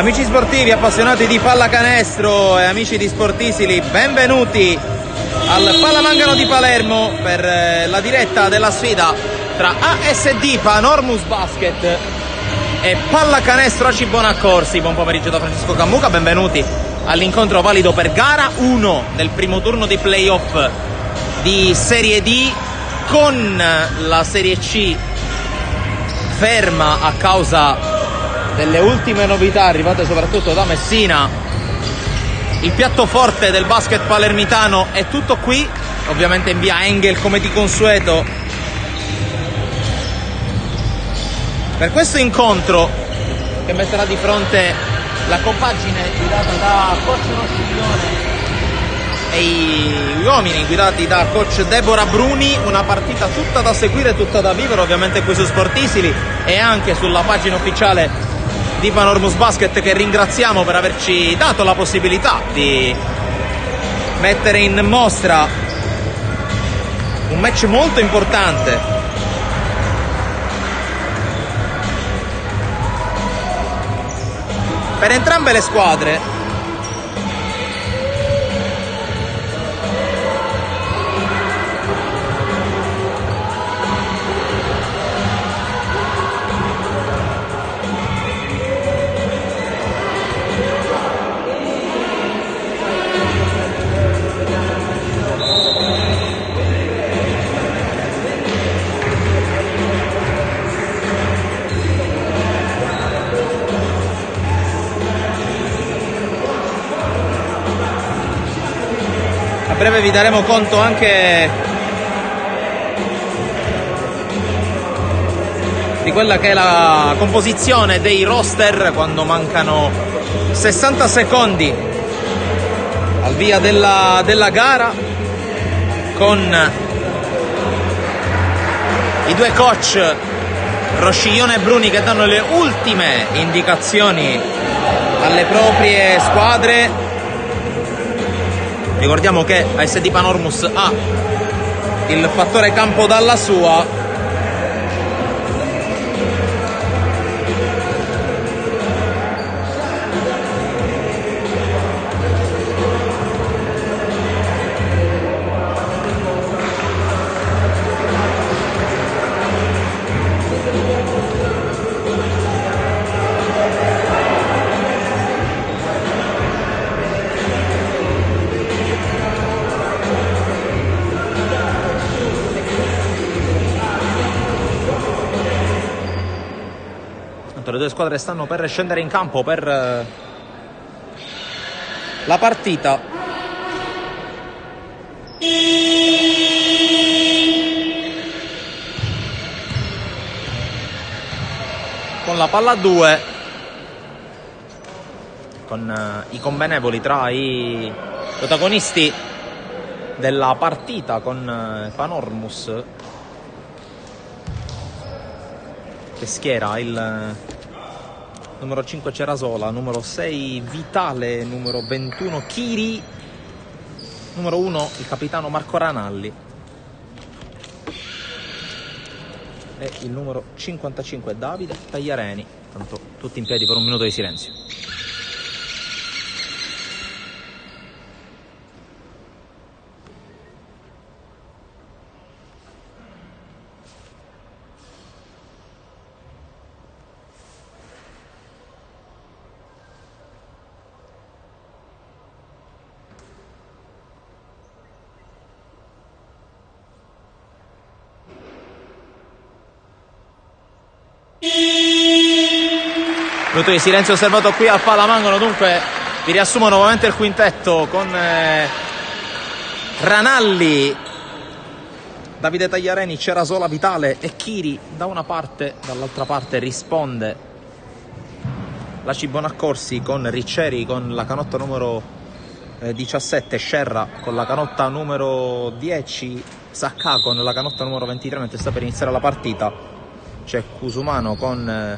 Amici sportivi, appassionati di pallacanestro e amici di Sportisili, benvenuti al Pallamangano di Palermo per la diretta della sfida tra ASD Panormus Basket e Pallacanestro AC Bonaccorsi. Buon pomeriggio da Francesco Cammuca, benvenuti all'incontro valido per gara 1 del primo turno dei playoff di Serie D, con la Serie C ferma a causa delle ultime novità arrivate soprattutto da Messina. Il piatto forte del basket palermitano è tutto qui, ovviamente in via Engel come di consueto, per questo incontro che metterà di fronte la compagine guidata da coach Rossiglione e gli uomini guidati da coach Deborah Bruni. Una partita tutta da seguire, tutta da vivere, ovviamente qui su Sportisili e anche sulla pagina ufficiale di Panormus Basket, che ringraziamo per averci dato la possibilità di mettere in mostra un match molto importante. Per entrambe le squadre a breve vi daremo conto anche di quella che è la composizione dei roster quando mancano 60 secondi al via della gara, con i due coach Rosciglione e Bruni che danno le ultime indicazioni alle proprie squadre. Ricordiamo che ASD Panormus ha il fattore campo dalla sua. Le due squadre stanno per scendere in campo per la partita. Con la palla a 2, con i convenevoli tra i protagonisti della partita, con Panormus che schiera il numero 5 Cerasola, numero 6 Vitale, numero 21 Chiri, numero 1 il capitano Marco Ranalli e il numero 55 Davide Tagliareni. Tanto tutti in piedi per un minuto di silenzio. Minuto di silenzio osservato qui al Pallamangano. Dunque vi riassumo nuovamente il quintetto con Ranalli, Davide Tagliareni, Cerasola, Vitale e Chiri da una parte. Dall'altra parte risponde l'AC Bonaccorsi con Ricceri con la canotta numero 17, Scerra con la canotta numero 10, Sacca con la canotta numero 23. Mentre sta per iniziare la partita c'è Cusumano con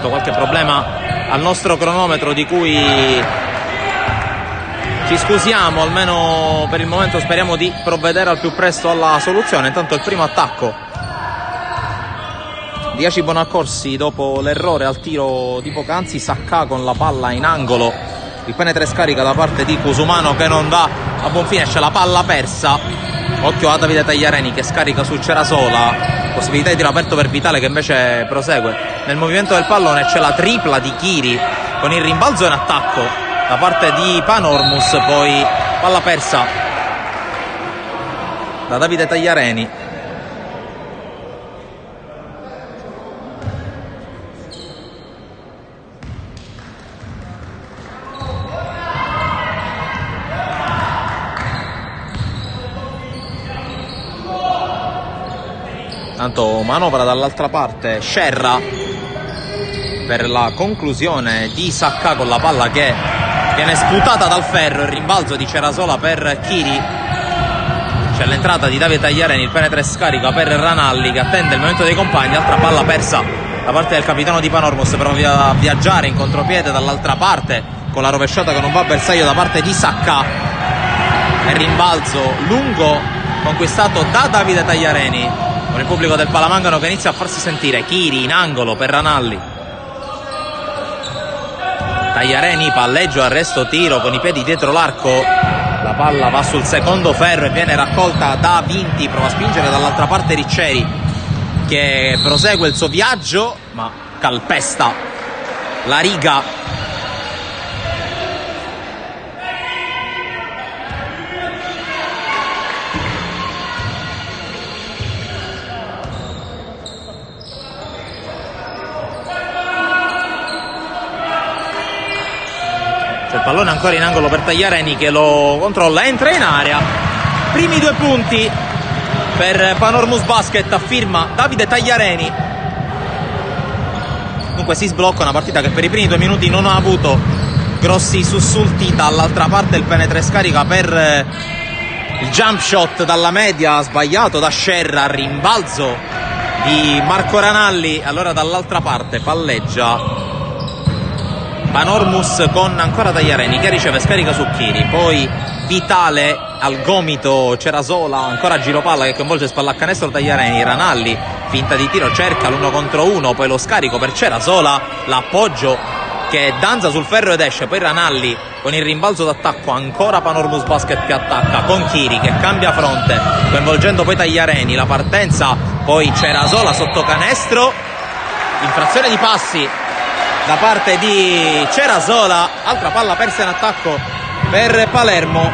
qualche problema al nostro cronometro, di cui ci scusiamo, almeno per il momento speriamo di provvedere al più presto alla soluzione. Intanto il primo attacco di Aci Bonaccorsi dopo l'errore al tiro di poc'anzi. Sacca con la palla in angolo, il penetra e scarica da parte di Cusumano che non va a buon fine, c'è la palla persa. Occhio a Davide Tagliareni che scarica su Cerasola, possibilità di tiro aperto per Vitale che invece prosegue nel movimento del pallone. C'è la tripla di Chiri con il rimbalzo in attacco da parte di Panormus, poi palla persa da Davide Tagliareni. Tanto manovra dall'altra parte Scerra per la conclusione di Sacca con la palla che viene sputata dal ferro. Il rimbalzo di Cerasola per Chiri, c'è l'entrata di Davide Tagliareni, il penetra e scarica per Ranalli che attende il momento dei compagni. Altra palla persa da parte del capitano di Panormus, prova a viaggiare in contropiede dall'altra parte con la rovesciata che non va a bersaglio da parte di Sacca. Il rimbalzo lungo conquistato da Davide Tagliareni, con il pubblico del Palamangano che inizia a farsi sentire. Chiri in angolo per Ranalli, Tagliareni, palleggio, arresto, tiro con i piedi dietro l'arco. La palla va sul secondo ferro e viene raccolta da Vinti, prova a spingere dall'altra parte Ricceri che prosegue il suo viaggio ma calpesta la riga. C'è il pallone ancora in angolo per Tagliareni che lo controlla, entra in area. Primi 2 punti per Panormus Basket a firma Davide Tagliareni. Dunque si sblocca una partita che per i primi 2 minuti non ha avuto grossi sussulti. Dall'altra parte il penetra e scarica per il jump shot dalla media sbagliato da Scerra, rimbalzo di Marco Ranalli. Allora dall'altra parte palleggia Panormus con ancora Tagliareni che riceve scarica su Chiri, poi Vitale al gomito, Cerasola ancora giropalla che coinvolge spallacanestro Tagliareni. Ranalli finta di tiro, cerca l'1 contro 1, poi lo scarico per Cerasola, l'appoggio che danza sul ferro ed esce. Poi Ranalli con il rimbalzo d'attacco, ancora Panormus Basket che attacca con Chiri che cambia fronte coinvolgendo poi Tagliareni. La partenza poi Cerasola sotto canestro, infrazione di passi da parte di Cerasola. Altra palla persa in attacco per Palermo.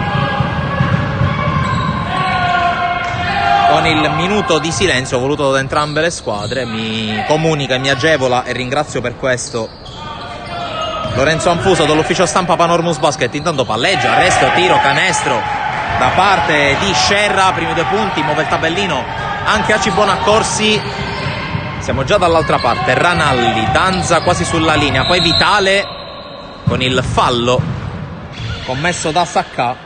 Con il minuto di silenzio voluto da entrambe le squadre mi comunica e mi agevola, e ringrazio per questo, Lorenzo Anfuso dall'ufficio stampa Panormus Basket. Intanto palleggia, arresto, tiro, canestro da parte di Scerra. Primi 2 punti, muove il tabellino anche Aci Bonaccorsi. Siamo già dall'altra parte, Ranalli danza quasi sulla linea, poi Vitale con il fallo commesso da Sacca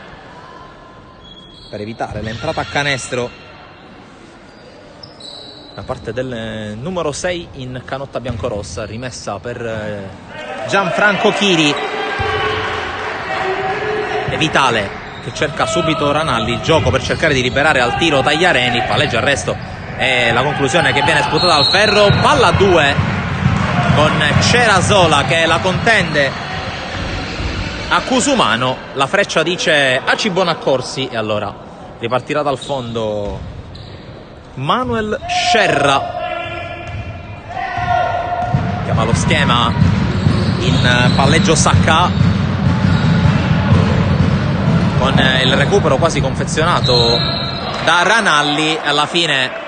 per evitare l'entrata a canestro da parte del numero 6 in canotta biancorossa. Rimessa per Gianfranco Chiri e Vitale che cerca subito Ranalli, il gioco per cercare di liberare al tiro Tagliareni, palleggio, arresto e la conclusione che viene sputata dal ferro. Palla 2 con Cerasola che la contende a Cusumano. La freccia dice Aci Bonaccorsi e allora ripartirà dal fondo Manuel Scerra. Chiama lo schema in palleggio Sacca con il recupero quasi confezionato da Ranalli. Alla fine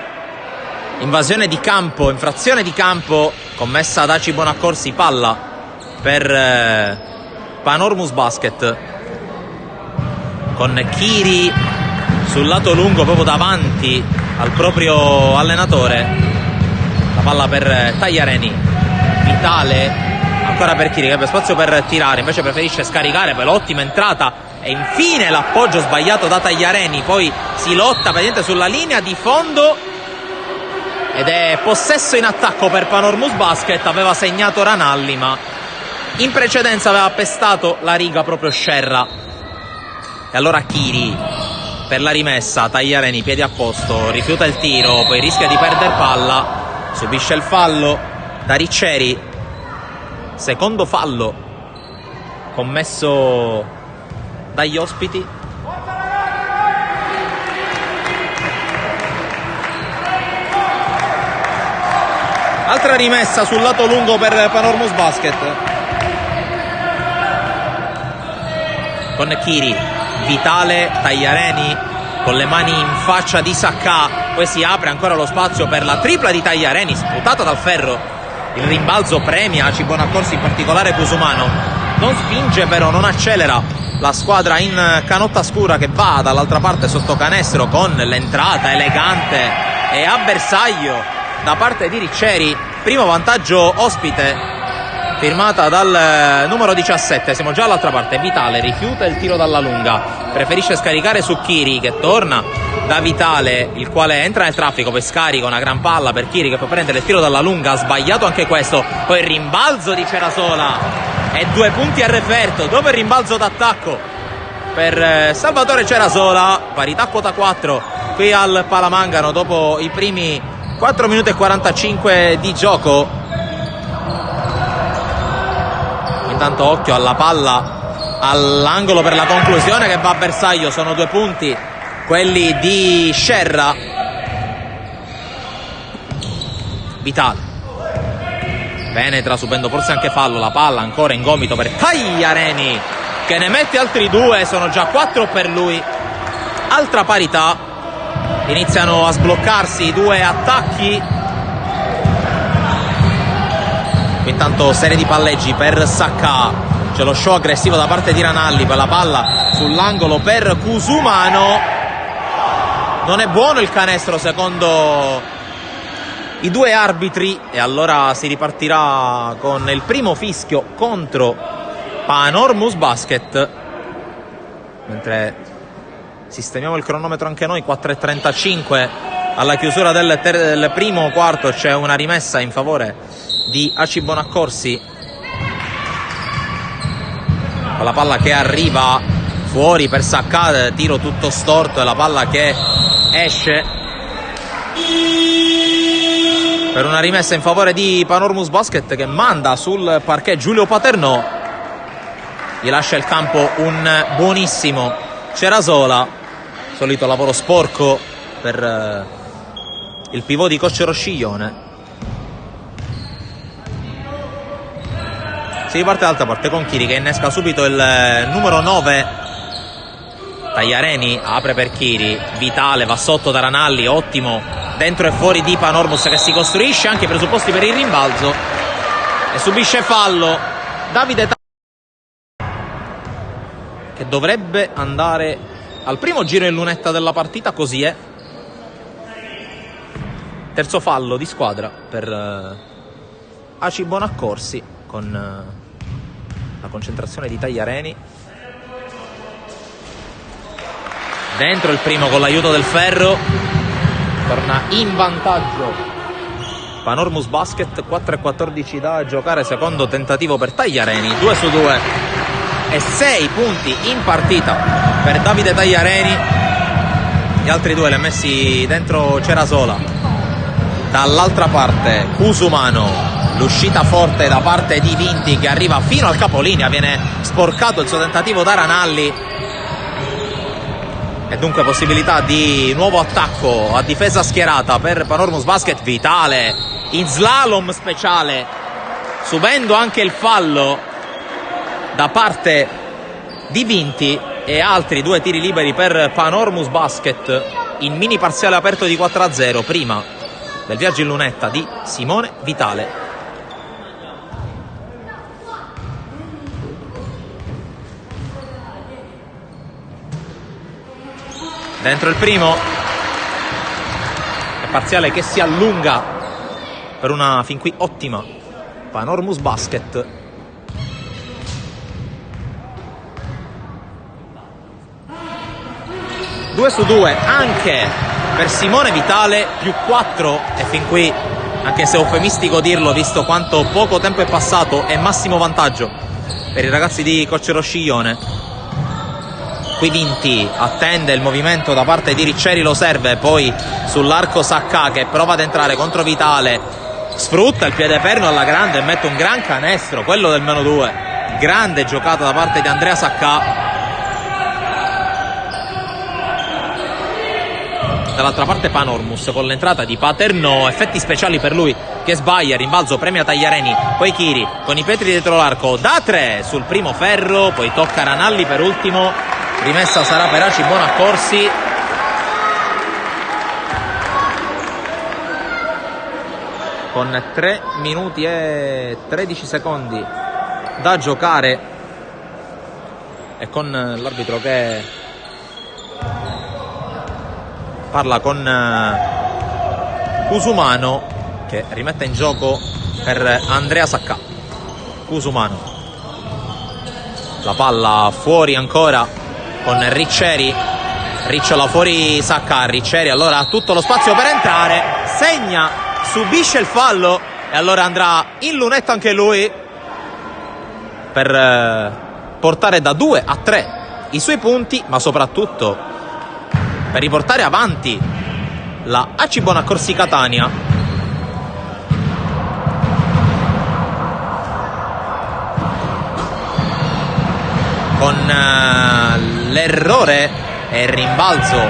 invasione di campo, infrazione di campo commessa da Aci Bonaccorsi, palla per Panormus Basket con Chiri sul lato lungo proprio davanti al proprio allenatore. La palla per Tagliareni, Vitale ancora per Chiri che abbia spazio per tirare, invece preferisce scaricare per l'ottima entrata e infine l'appoggio sbagliato da Tagliareni. Poi si lotta praticamente sulla linea di fondo ed è possesso in attacco per Panormus Basket. Aveva segnato Ranalli ma in precedenza aveva pestato la riga proprio Scerra. E allora Chiri per la rimessa, Tagliareni, piedi a posto, rifiuta il tiro, poi rischia di perdere palla, subisce il fallo da Ricceri, secondo fallo commesso dagli ospiti. Altra rimessa sul lato lungo per Panormus Basket, con Chiri, Vitale, Tagliareni con le mani in faccia di Sacca, poi si apre ancora lo spazio per la tripla di Tagliareni, sputata dal ferro. Il rimbalzo premia Aci Bonaccorsi, in particolare Cusumano. Non spinge però, non accelera la squadra in canotta scura, che va dall'altra parte sotto canestro con l'entrata elegante e a bersaglio da parte di Ricceri. Primo vantaggio ospite, firmata dal numero 17. Siamo già all'altra parte. Vitale rifiuta il tiro dalla lunga, preferisce scaricare su Chiri, che torna da Vitale, il quale entra nel traffico, poi scarica una gran palla per Chiri, che può prendere il tiro dalla lunga. Ha sbagliato anche questo. Poi il rimbalzo di Cerasola e 2 punti a referto dopo il rimbalzo d'attacco per Salvatore Cerasola. Parità quota 4 qui al Palamangano dopo i primi 4 minuti e 45 di gioco. Intanto occhio alla palla all'angolo per la conclusione, che va a bersaglio. Sono 2 punti quelli di Scerra. Vitale penetra subendo forse anche fallo, la palla ancora in gomito per Tagliareni, che ne mette altri 2, sono già 4 per lui. Altra parità, iniziano a sbloccarsi i 2 attacchi. Intanto serie di palleggi per Sacca, c'è lo show aggressivo da parte di Ranalli per la palla sull'angolo per Cusumano. Non è buono il canestro secondo i 2 arbitri, e allora si ripartirà con il primo fischio contro Panormus Basket, mentre sistemiamo il cronometro anche noi. 4:35 alla chiusura del primo quarto. C'è una rimessa in favore di Aci Bonaccorsi, con la palla che arriva fuori per Sacca, tiro tutto storto e la palla che esce per una rimessa in favore di Panormus Basket, che manda sul parquet Giulio Paternò. Gli lascia il campo un buonissimo Cerasola. Solito lavoro sporco per il pivot di Coach Rosciglione. Si riparte dall'altra parte con Chiri, che innesca subito il numero 9. Tagliareni apre per Chiri, Vitale va sotto da Ranalli, ottimo dentro e fuori di Panormus, che si costruisce anche i presupposti per il rimbalzo e subisce fallo Davide Tagliareni, che dovrebbe andare al primo giro in lunetta della partita. Così è. Terzo fallo di squadra per Aci Bonaccorsi, con la concentrazione di Tagliareni. Dentro il primo con l'aiuto del ferro, torna in vantaggio Panormus Basket. 4:14 da giocare, secondo tentativo per Tagliareni, 2 su 2 e 6 punti in partita per Davide Tagliareni. Gli altri 2 li ha messi dentro Cerasola. Dall'altra parte Cusumano, l'uscita forte da parte di Vinti, che arriva fino al capolinea, viene sporcato il suo tentativo da Ranalli, e dunque possibilità di nuovo attacco a difesa schierata per Panormus Basket. Vitale in slalom speciale, subendo anche il fallo da parte di Vinti, e altri 2 tiri liberi per Panormus Basket in mini parziale aperto di 4-0 prima del viaggio in lunetta di Simone Vitale. Dentro il primo, è parziale che si allunga per una fin qui ottima Panormus Basket. Due su 2 anche per Simone Vitale, più 4, e fin qui, anche se è eufemistico dirlo visto quanto poco tempo è passato, è massimo vantaggio per i ragazzi di Coach Rosciglione. Qui Vinti attende il movimento da parte di Ricceri, lo serve, poi sull'arco Sacca che prova ad entrare contro Vitale, sfrutta il piede perno alla grande e mette un gran canestro, quello del -2. Grande giocata da parte di Andrea Sacca. Dall'altra parte Panormus con l'entrata di Paternò, effetti speciali per lui che sbaglia, rimbalzo premia Tagliareni, poi Chiri con i petri dietro l'arco, da 3 sul primo ferro, poi tocca Ranalli per ultimo, rimessa sarà per Aci Bonaccorsi. Con 3 minuti e 13 secondi da giocare e con l'arbitro che parla con Cusumano che rimette in gioco per Andrea Sacca. Cusumano, la palla fuori ancora con Ricceri, ricciola fuori Sacca, Ricceri allora ha tutto lo spazio per entrare, segna, subisce il fallo e allora andrà in lunetta anche lui per portare da 2 a 3 i suoi punti, ma soprattutto per riportare avanti la Aci Bonaccorsi Catania. Con l'errore e il rimbalzo.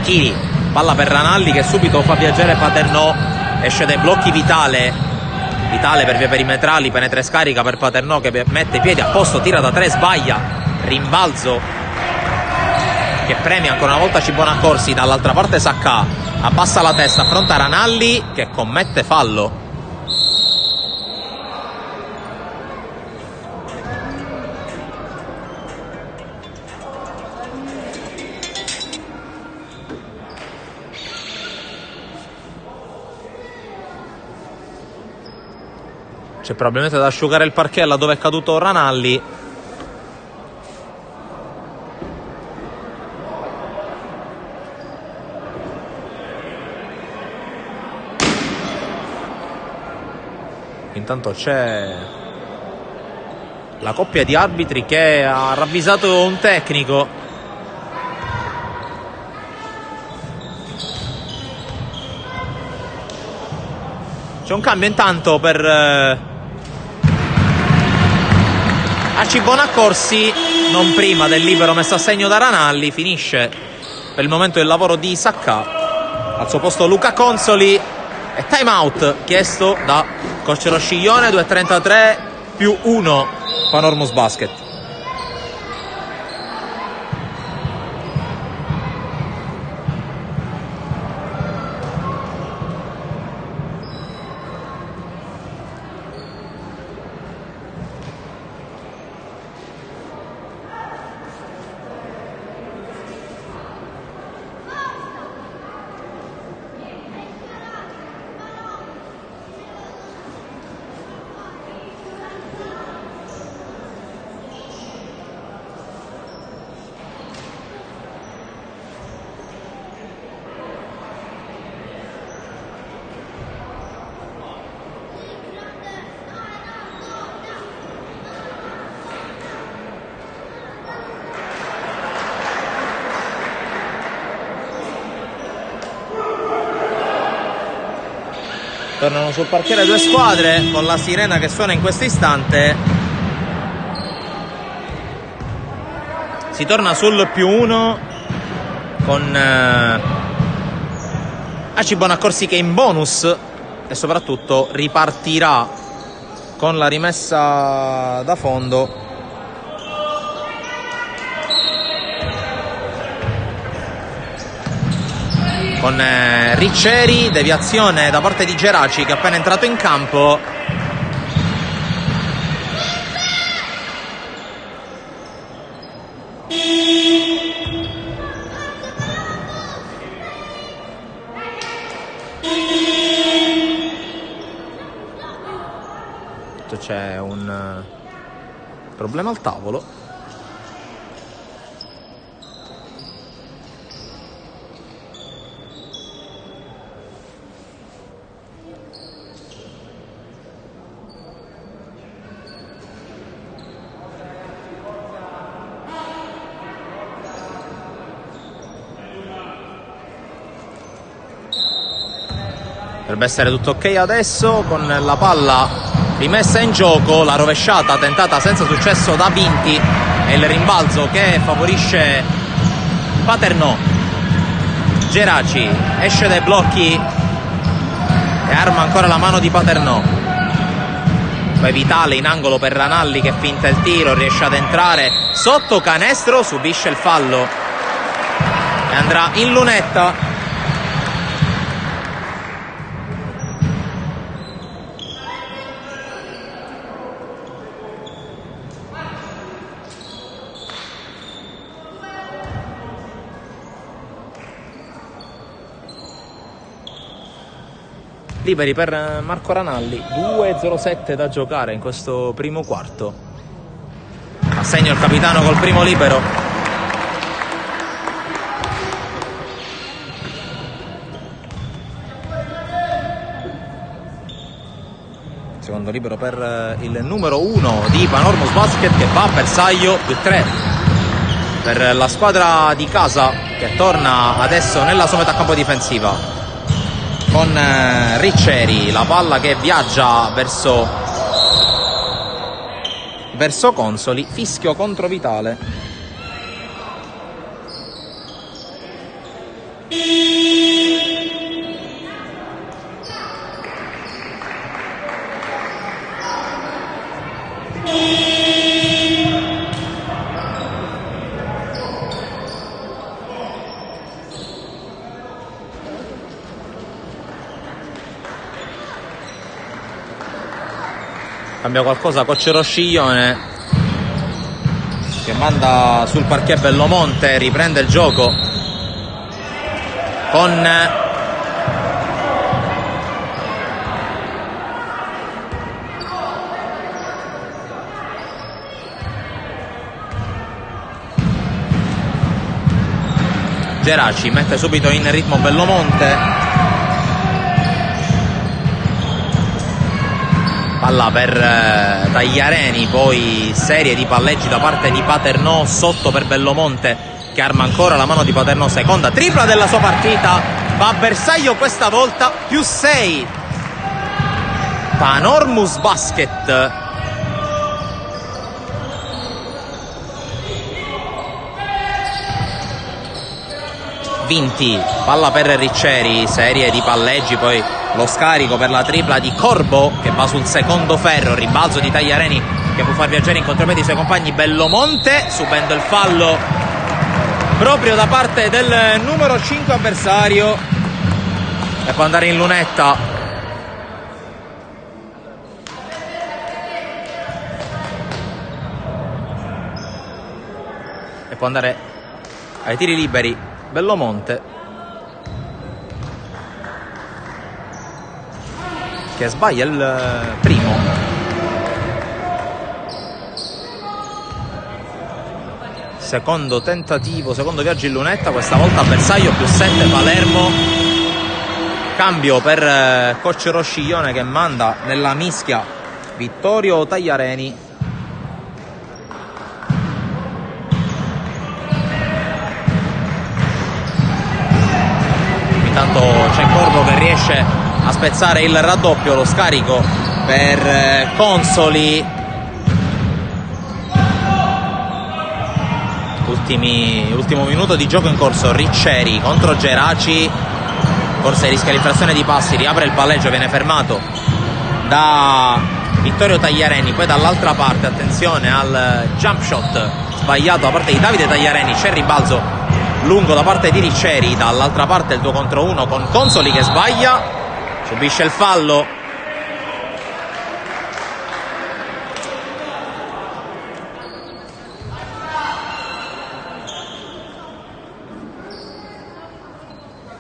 Chiri, palla per Ranalli che subito fa viaggiare Paternò, esce dai blocchi Vitale per vie perimetrali, penetra e scarica per Paternò che mette i piedi a posto, tira da 3, sbaglia. Rimbalzo che premia ancora una volta Aci Bonaccorsi. Dall'altra parte Sacca abbassa la testa, affronta Ranalli che commette fallo. C'è probabilmente da asciugare il parquet là dove è caduto Ranalli. Intanto c'è la coppia di arbitri che ha ravvisato un tecnico. C'è un cambio intanto per Aci Bonaccorsi, non prima del libero messo a segno da Ranalli. Finisce per il momento il lavoro di Sacca, al suo posto Luca Consoli e time out chiesto da Coach Rosciglione. 2:33 più 1 Panormus Basket. Tornano sul parquet le due squadre con la sirena che suona in questo istante. Si torna sul più 1 con Aci Bonaccorsi che è in bonus e soprattutto ripartirà con la rimessa da fondo con Ricceri, deviazione da parte di Geraci che è appena entrato in campo. C'è un problema al tavolo. Dovrebbe essere tutto ok adesso, con la palla rimessa in gioco, la rovesciata tentata senza successo da Vinti e il rimbalzo che favorisce Paternò. Geraci esce dai blocchi e arma ancora la mano di Paternò. Poi Vitale in angolo per Ranalli che finta il tiro, riesce ad entrare sotto canestro, subisce il fallo e andrà in lunetta. Liberi per Marco Ranalli, 2:07 da giocare in questo primo quarto. Assegno il capitano col primo libero. Secondo libero per il numero 1 di Panormus Basket, che va a bersaglio, +3 per la squadra di casa, che torna adesso nella sua metà campo difensiva con Ricceri, la palla che viaggia verso Consoli, fischio contro Vitale. Cambia qualcosa coach Rosciglione, che manda sul parquet Bellomonte, riprende il gioco con Geraci, mette subito in ritmo Bellomonte. Palla per Tagliareni, poi serie di palleggi da parte di Paternò sotto per Bellomonte, che arma ancora la mano di Paternò, seconda tripla della sua partita, va a bersaglio questa volta, +6 Panormus Basket. Vinti, palla per Ricceri, serie di palleggi, poi lo scarico per la tripla di Corbo che va sul secondo ferro, rimbalzo di Tagliareni che può far viaggiare in contropiede i suoi compagni. Bellomonte subendo il fallo proprio da parte del numero 5 avversario e può andare in lunetta. E può andare ai tiri liberi Bellomonte, che sbaglia il primo. Secondo tentativo, secondo viaggio in lunetta, questa volta bersaglio, +7 Palermo. Cambio per coach Rosciglione, che manda nella mischia Vittorio Tagliareni. Intanto c'è Corbo che riesce a spezzare il raddoppio, lo scarico per Consoli. Ultimo minuto di gioco in corso. Ricceri contro Geraci, forse rischia l'infrazione di passi, riapre il palleggio, viene fermato da Vittorio Tagliareni. Poi dall'altra parte attenzione al jump shot sbagliato da parte di Davide Tagliareni, c'è il rimbalzo lungo da parte di Ricceri, dall'altra parte il 2 contro 1 con Consoli che sbaglia, subisce il fallo.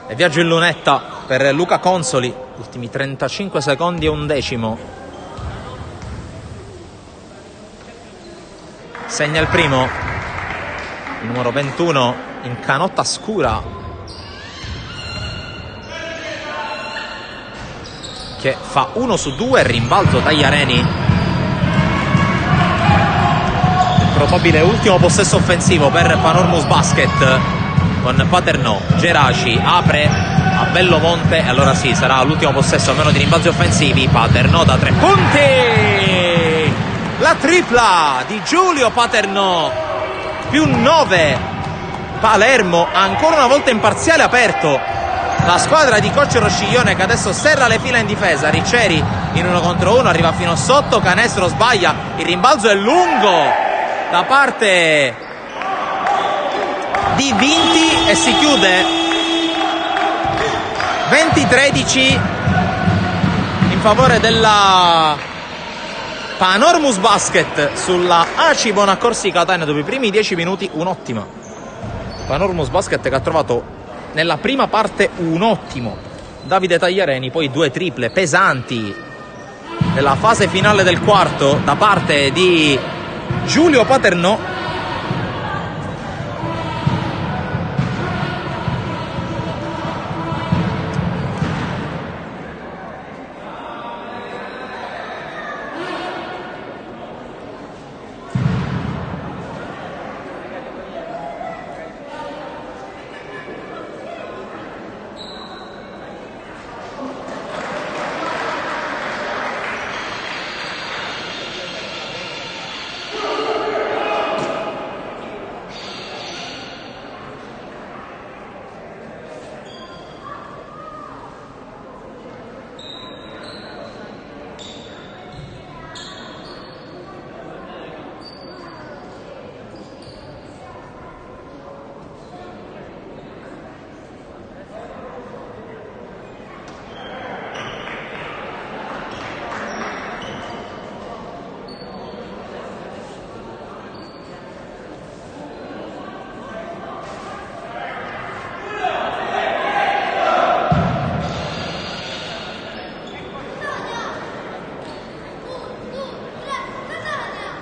E viaggio in lunetta per Luca Consoli, ultimi 35 secondi e un decimo. Segna il primo il numero 21 in canotta scura, che fa 1 su 2, rimbalzo Tagliareni. Probabile ultimo possesso offensivo per Panormus Basket con Paternò. Geraci apre a Bellomonte, e allora sì, sarà l'ultimo possesso almeno di rimbalzi offensivi. Paternò da 3 punti, la tripla di Giulio Paternò, più 9 Palermo, ancora una volta in parziale aperto. La squadra di coach Rosciglione che adesso serra le fila in difesa. Ricceri in 1 contro 1, arriva fino sotto, canestro, sbaglia, il rimbalzo è lungo da parte di Vinti e si chiude 20-13 in favore della Panormus Basket sulla ACI Bonaccorsi Catania, dopo i primi 10 minuti un'ottima Panormus Basket che ha trovato nella prima parte un ottimo Davide Tagliareni, poi 2 triple pesanti nella fase finale del quarto da parte di Giulio Paternò.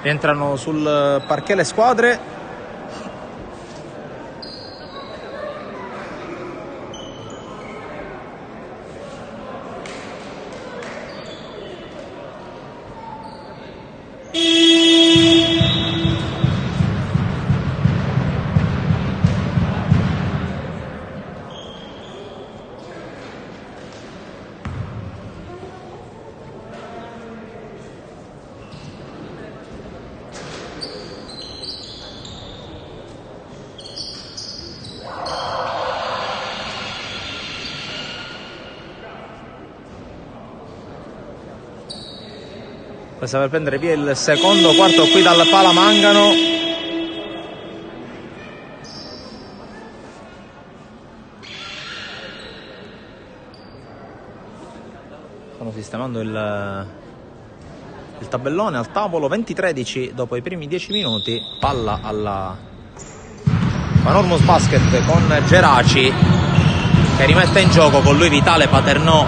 Entrano sul parquet le squadre. Questa per prendere via il secondo quarto qui dal Palamangano. Stanno sistemando il tabellone al tavolo. 20-13 dopo i primi 10 minuti. Palla alla Panormus Basket con Geraci che rimette in gioco con lui Vitale, Paternò,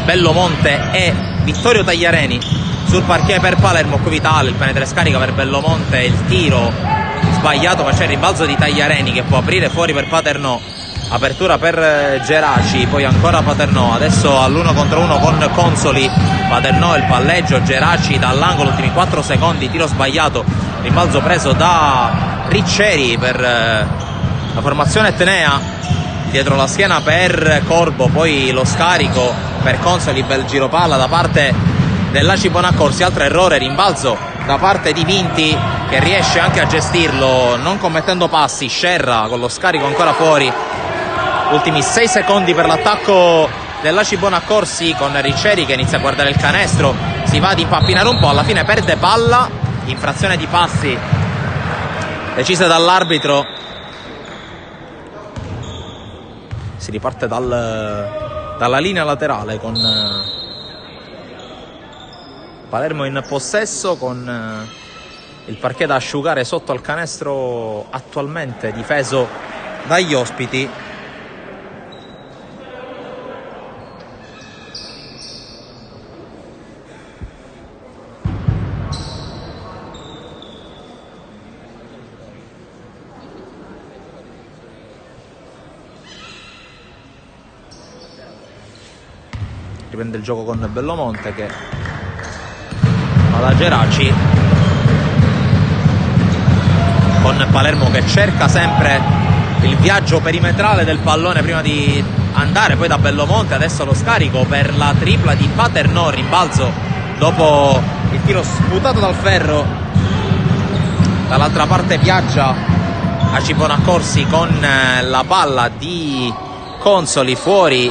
Bellomonte e Vittorio Tagliareni sul parquet per Palermo. Qui Vitale, il penetra e scarica per Bellomonte, il tiro sbagliato, ma c'è il rimbalzo di Tagliareni che può aprire fuori per Paternò. Apertura per Geraci, poi ancora Paternò, adesso all'1 contro 1 con Consoli. Paternò il palleggio, Geraci dall'angolo, ultimi 4 secondi, tiro sbagliato, rimbalzo preso da Ricceri per la formazione etnea, dietro la schiena per Corbo, poi lo scarico per Consoli, bel giro palla da parte dell'ACI Bonaccorsi, altro errore, rimbalzo da parte di Vinti che riesce anche a gestirlo non commettendo passi. Scerra con lo scarico ancora fuori, ultimi 6 secondi per l'attacco dell'ACI Bonaccorsi con Ricceri che inizia a guardare il canestro, si va ad impappinare un po', alla fine perde palla, infrazione di passi decisa dall'arbitro. Si riparte dalla linea laterale con Palermo in possesso, con il parquet da asciugare sotto al canestro attualmente difeso dagli ospiti. Riprende il gioco con Bellomonte che va da Geraci, con Palermo che cerca sempre il viaggio perimetrale del pallone prima di andare poi da Bellomonte. Adesso lo scarico per la tripla di Paternò, rimbalzo dopo il tiro sputato dal ferro. Dall'altra parte viaggia Aci Bonaccorsi con la palla di Consoli fuori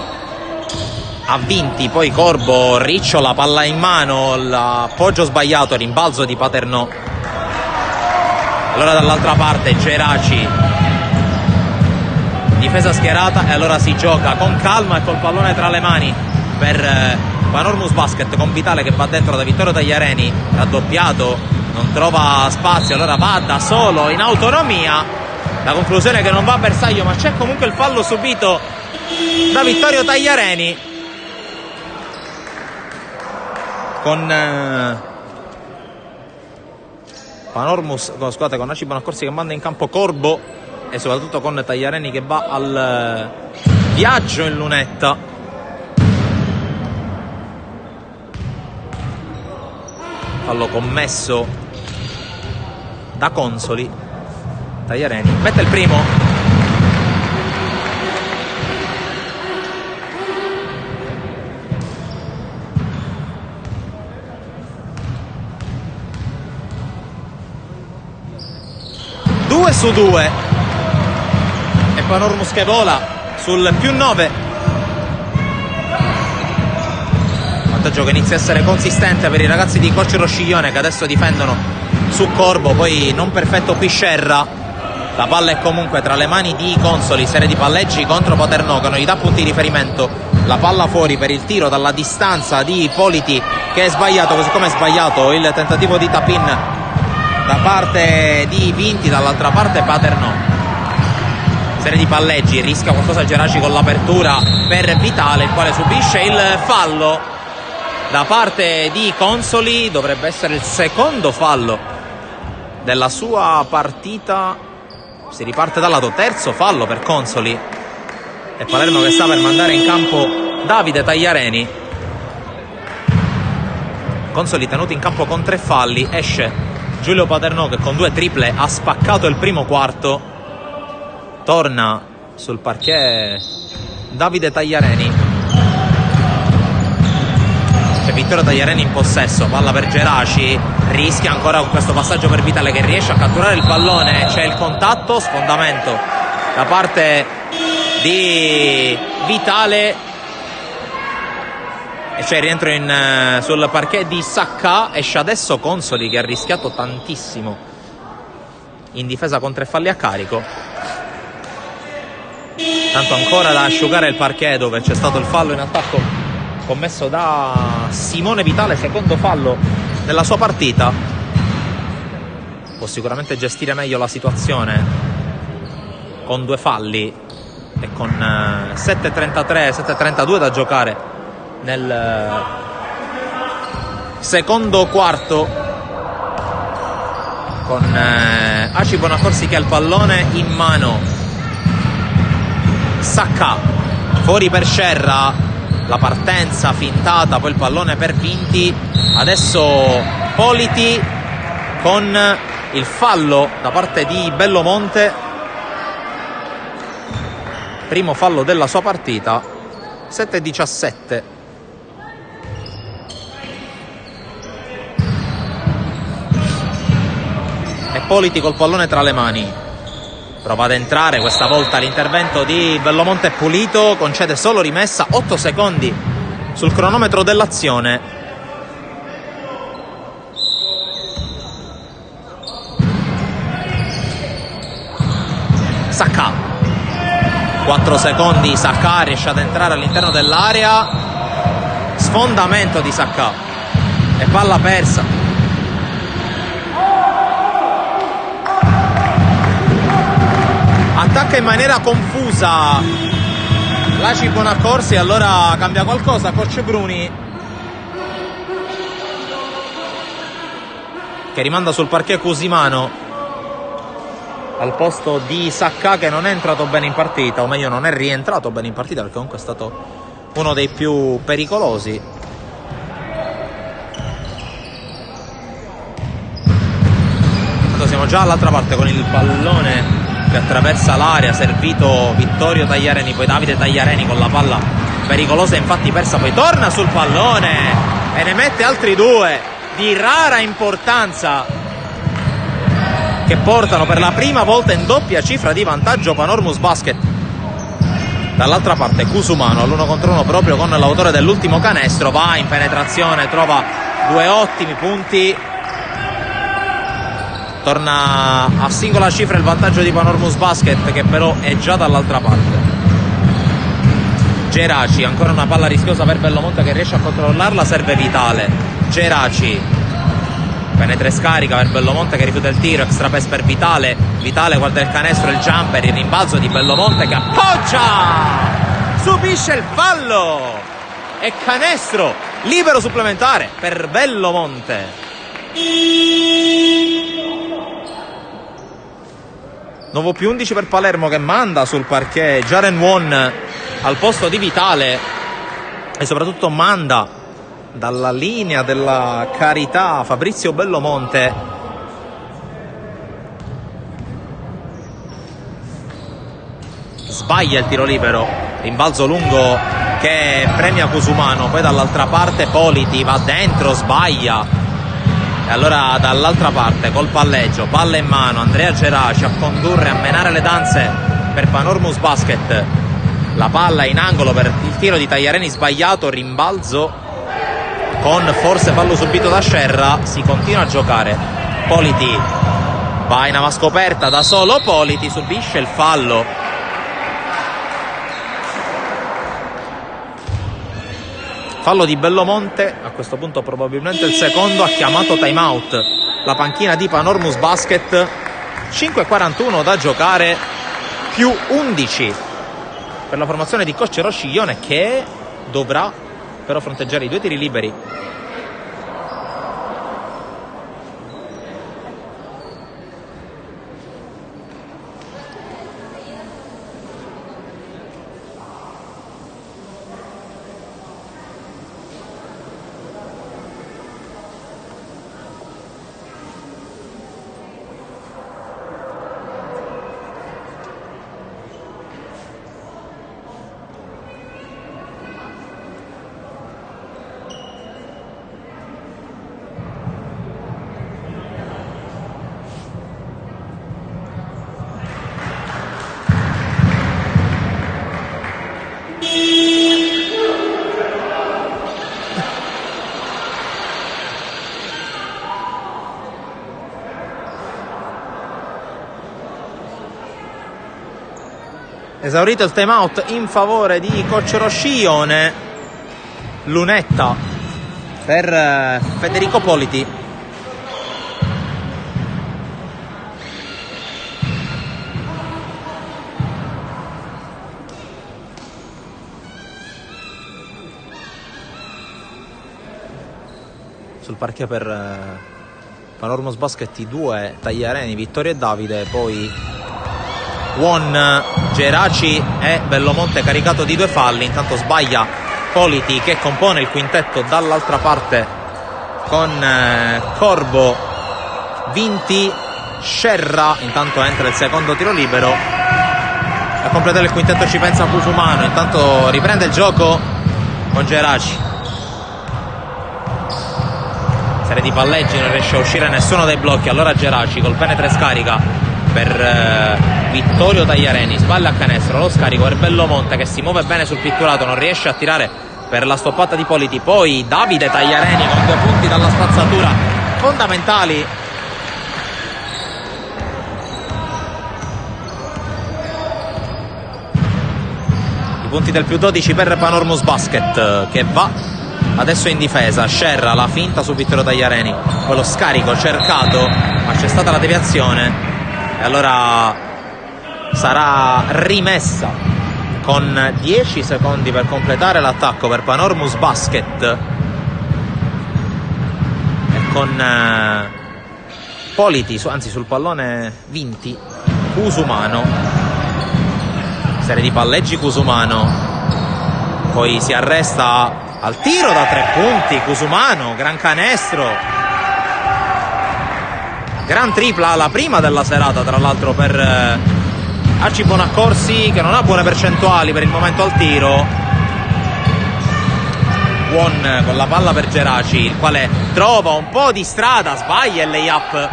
a 20, poi Corbo, Riccio, la palla in mano, l'appoggio sbagliato, rimbalzo di Paternò. Allora dall'altra parte Geraci, difesa schierata, e allora si gioca con calma e col pallone tra le mani per Panormus Basket, con Vitale che va dentro da Vittorio Tagliareni, raddoppiato, non trova spazio, allora va da solo in autonomia. La conclusione che non va a bersaglio, ma c'è comunque il fallo subito da Vittorio Tagliareni con Panormus, scusate, con Aci Bonaccorsi che manda in campo Corbo e soprattutto con Tagliareni che va al viaggio in lunetta. Fallo commesso da Consoli. Tagliareni mette il primo. Su 2 e Panormus che vola sul più 9. Vantaggio che inizia a essere consistente per i ragazzi di Coach Rosciglione, che adesso difendono su Corbo, poi non perfetto qui Scerra. La palla è comunque tra le mani di Consoli, serie di palleggi contro Paternò che non gli dà punti di riferimento. La palla fuori per il tiro dalla distanza di Politi, che è sbagliato, così come è sbagliato il tentativo di tap-in da parte di Vinti. Dall'altra parte Paternò, serie di palleggi, rischia qualcosa Geraci con l'apertura per Vitale, il quale subisce il fallo da parte di Consoli. Dovrebbe essere il secondo fallo della sua partita. Si riparte dal lato, terzo fallo per Consoli, e Palermo che sta per mandare in campo Davide Tagliareni. Consoli tenuto in campo con 3 falli, esce Giulio Paternò che con 2 triple ha spaccato il primo quarto. Torna sul parquet Davide Tagliareni. C'è Vittorio Tagliareni in possesso, palla per Geraci, rischia ancora con questo passaggio per Vitale che riesce a catturare il pallone. C'è il contatto, sfondamento da parte di Vitale e c'è il rientro sul parquet di Sacca. Esce adesso Consoli che ha rischiato tantissimo in difesa con 3 falli a carico. Tanto ancora da asciugare il parquet, dove c'è stato il fallo in attacco commesso da Simone Vitale, secondo fallo nella sua partita. Può sicuramente gestire meglio la situazione con 2 falli e con 7:33, 7:32 da giocare nel secondo quarto, con Aci Bonaccorsi che ha il pallone in mano. Sacca fuori per Scerra, la partenza fintata, poi il pallone per Vinti. Adesso Politi con il fallo da parte di Bellomonte, primo fallo della sua partita. 7:17. E Politi col pallone tra le mani prova ad entrare, questa volta l'intervento di Bellomonte è pulito, concede solo rimessa. 8 secondi sul cronometro dell'azione. Sacca, 4 secondi, Sacca riesce ad entrare all'interno dell'area, sfondamento di Sacca e palla persa. Attacca in maniera confusa l'Aci Bonaccorsi, allora cambia qualcosa Coach Bruni, che rimanda sul parquet Cusimano al posto di Sacca, che non è entrato bene in partita, o meglio non è rientrato bene in partita, perché comunque è stato uno dei più pericolosi. Siamo già all'altra parte con il pallone che attraversa l'area, servito Vittorio Tagliareni, poi Davide Tagliareni con la palla pericolosa, infatti persa, poi torna sul pallone e ne mette altri due di rara importanza che portano per la prima volta in doppia cifra di vantaggio Panormus Basket. Dall'altra parte Cusumano all'1 contro 1 proprio con l'autore dell'ultimo canestro, va in penetrazione, trova due ottimi punti, torna a singola cifra il vantaggio di Panormus Basket, che però è già dall'altra parte. Geraci, ancora una palla rischiosa per Bellomonte che riesce a controllarla, serve Vitale. Geraci penetra e scarica per Bellomonte che rifiuta il tiro, extra pass per Vitale. Vitale guarda il canestro, il jumper, il rimbalzo di Bellomonte che appoggia, subisce il fallo e canestro libero supplementare per Bellomonte. Nuovo più 11 per Palermo, che manda sul parquet Jaren Won al posto di Vitale e soprattutto manda dalla linea della carità Fabrizio Bellomonte. Sbaglia il tiro libero, rimbalzo lungo che premia Cusumano, poi dall'altra parte Politi va dentro, sbaglia, e allora dall'altra parte col palleggio, palla in mano, Andrea Geraci a condurre, a menare le danze per Panormus Basket. La palla in angolo per il tiro di Tagliareni sbagliato, rimbalzo con forse fallo subito da Scerra, si continua a giocare. Politi va in avascoperta da solo, Politi subisce il fallo. Fallo di Bellomonte, a questo punto probabilmente il secondo, ha chiamato timeout la panchina di Panormus Basket. 5:41 da giocare, più 11 per la formazione di coach Rosciglione, che dovrà però fronteggiare i due tiri liberi. Esaurito il timeout in favore di coach Rosciglione, lunetta per Federico Politi. Sul parquet per Panormus Basket i due Tagliareni, Vittorio e Davide, poi Won, Geraci e Bellomonte caricato di due falli. Intanto sbaglia Politi, che compone il quintetto dall'altra parte con Corbo, Vinti, Scerra. Intanto entra il secondo tiro libero, a completare il quintetto ci pensa Cusumano. Intanto riprende il gioco con Geraci, serie di palleggi, non riesce a uscire nessuno dai blocchi. Allora Geraci col penetra e scarica per Vittorio Tagliareni, spalla a canestro, lo scarico per Bellomonte che si muove bene sul pitturato, non riesce a tirare per la stoppata di Politi. Poi Davide Tagliareni con 2 punti dalla spazzatura fondamentali. I punti del più 12 per Panormus Basket, che va adesso in difesa. Scerra, la finta su Vittorio Tagliareni, quello scarico cercato, ma c'è stata la deviazione e allora sarà rimessa con 10 secondi per completare l'attacco per Panormus Basket, e con Politi, anzi sul pallone Vinti, Cusumano, serie di palleggi Cusumano, poi si arresta al tiro da 3 punti Cusumano, gran canestro, gran tripla, la prima della serata tra l'altro per Arci Bonaccorsi che non ha buone percentuali per il momento al tiro. Won con la palla per Geraci, il quale trova un po' di strada, sbaglia il layup.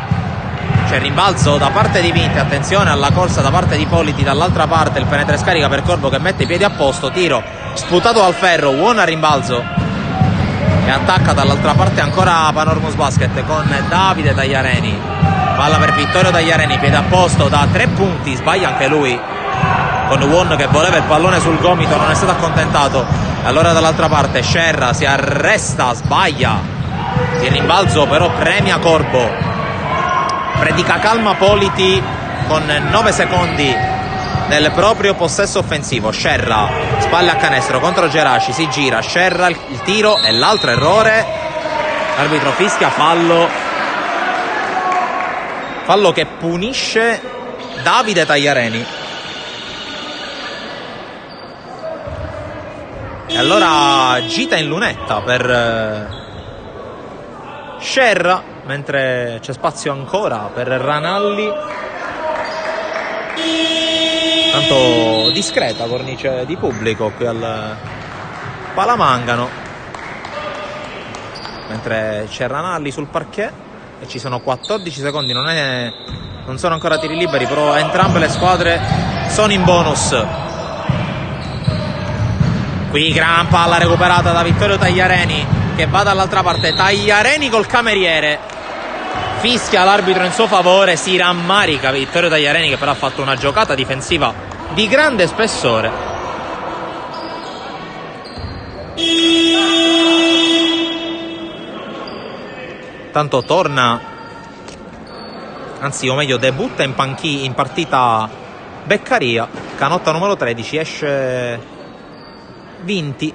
C'è il rimbalzo da parte di Vinti, attenzione alla corsa da parte di Politi, dall'altra parte il penetra e scarica per Corbo che mette i piedi a posto, tiro sputato al ferro, Won a rimbalzo e attacca dall'altra parte ancora Panormus Basket con Davide Tagliareni. Palla per Vittorio Tagliareni, piede a posto da 3 punti, sbaglia anche lui con Won che voleva il pallone sul gomito, non è stato accontentato. Allora dall'altra parte Scerra si arresta, sbaglia, il rimbalzo però premia Corbo, predica calma Politi con 9 secondi nel proprio possesso offensivo. Scerra, spalle a canestro contro Geraci, si gira, Scerra, il tiro e l'altro errore, l'arbitro fischia fallo che punisce Davide Tagliareni. E allora gita in lunetta per Scerra, mentre c'è spazio ancora per Ranalli. Tanto discreta cornice di pubblico qui al Palamangano, mentre c'è Ranalli sul parquet e ci sono 14 secondi, non sono ancora tiri liberi, però entrambe le squadre sono in bonus. Qui gran palla recuperata da Vittorio Tagliareni che va dall'altra parte, Tagliareni col cameriere, fischia l'arbitro in suo favore, si rammarica Vittorio Tagliareni che però ha fatto una giocata difensiva di grande spessore. Tanto torna, anzi o meglio debutta in partita Beccaria, canotta numero 13, esce Vinti.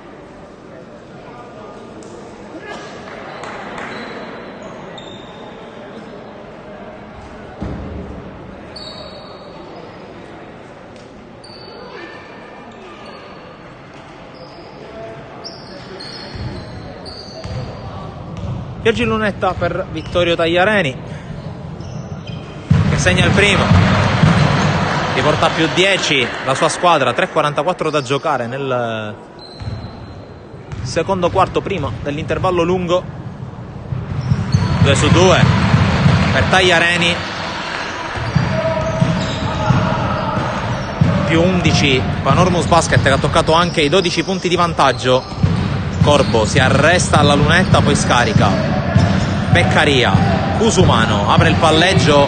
Pioggi lunetta per Vittorio Tagliareni che segna il primo, riporta più 10 la sua squadra, 3:44 da giocare nel secondo quarto prima dell'intervallo lungo. 2 su 2 per Tagliareni, più 11 Panormus Basket che ha toccato anche i 12 punti di vantaggio. Corbo si arresta alla lunetta, poi scarica. Beccaria, Cusumano apre il palleggio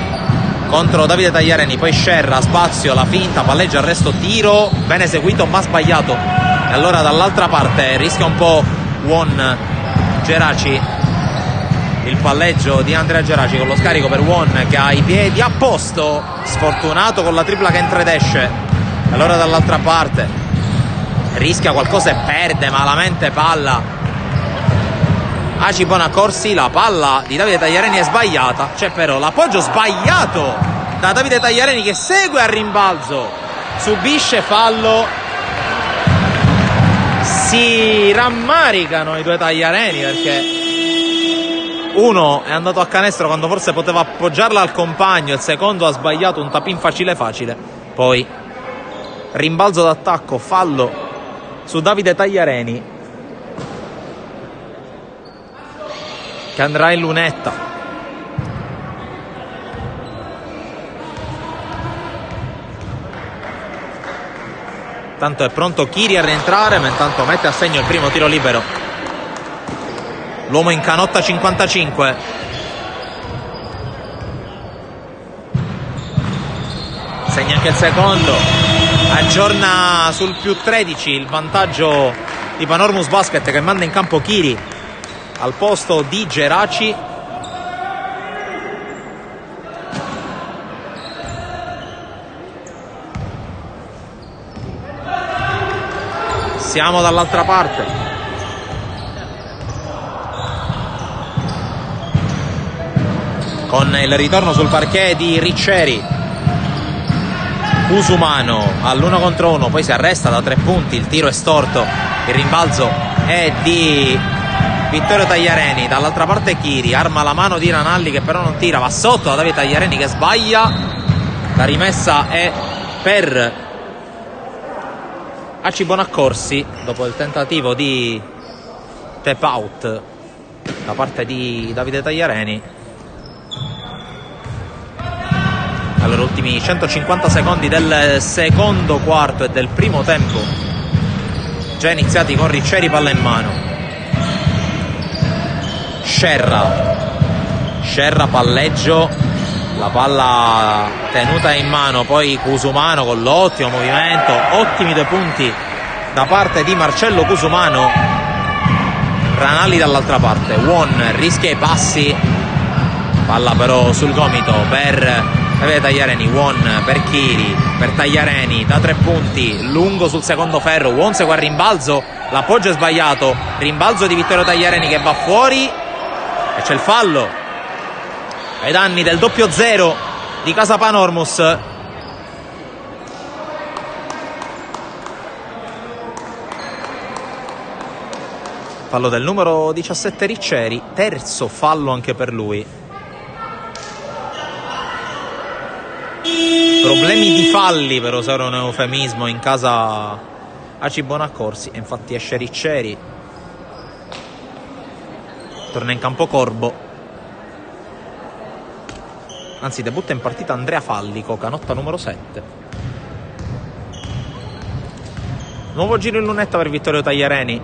contro Davide Tagliareni, poi Scerra, spazio, la finta, palleggio, arresto, tiro ben eseguito ma sbagliato. E allora dall'altra parte rischia un po' Won Geraci, il palleggio di Andrea Geraci con lo scarico per Won che ha i piedi a posto, sfortunato con la tripla che entra ed esce. Allora dall'altra parte rischia qualcosa e perde malamente palla Arci Bonaccorsi, la palla di Davide Tagliareni è sbagliata, c'è però l'appoggio sbagliato da Davide Tagliareni che segue al rimbalzo, subisce fallo, si rammaricano i due Tagliareni perché uno è andato a canestro quando forse poteva appoggiarla al compagno, il secondo ha sbagliato un tap-in facile, poi rimbalzo d'attacco, fallo su Davide Tagliareni che andrà in lunetta. Tanto è pronto Chiri a rientrare, ma intanto mette a segno il primo tiro libero l'uomo in canotta 55. Segna anche il secondo, aggiorna sul più 13 il vantaggio di Panormus Basket che manda in campo Chiri al posto di Geraci. Siamo dall'altra parte. Con il ritorno sul parquet di Ricceri. Cusumano all'1 contro 1, poi si arresta da 3 punti, il tiro è storto, il rimbalzo è di Vittorio Tagliareni, dall'altra parte Chiri, arma la mano di Ranalli che però non tira, va sotto da Davide Tagliareni che sbaglia, la rimessa è per Aci Bonaccorsi dopo il tentativo di tap out da parte di Davide Tagliareni. Allora, ultimi 150 secondi del secondo quarto e del primo tempo, già iniziati con Ricceri palla in mano. Scerra palleggio, la palla tenuta in mano, poi Cusumano con l'ottimo movimento, ottimi 2 punti da parte di Marcello Cusumano. Ranalli dall'altra parte, Won rischia i passi, palla però sul gomito per Tagliareni. Won per Chiri, per Tagliareni da 3 punti, lungo sul secondo ferro, Won segue a rimbalzo, l'appoggio è sbagliato, rimbalzo di Vittorio Tagliareni che va fuori e c'è il fallo ai danni del 2-0 di Casa Panormus. Fallo del numero 17 Ricceri, terzo fallo anche per lui. Problemi di falli, per usare un eufemismo, in casa Aci Bonaccorsi, e infatti esce Ricceri, torna in campo Corbo, anzi debutta in partita Andrea Fallico, canotta numero 7. Nuovo giro in lunetta per Vittorio Tagliareni,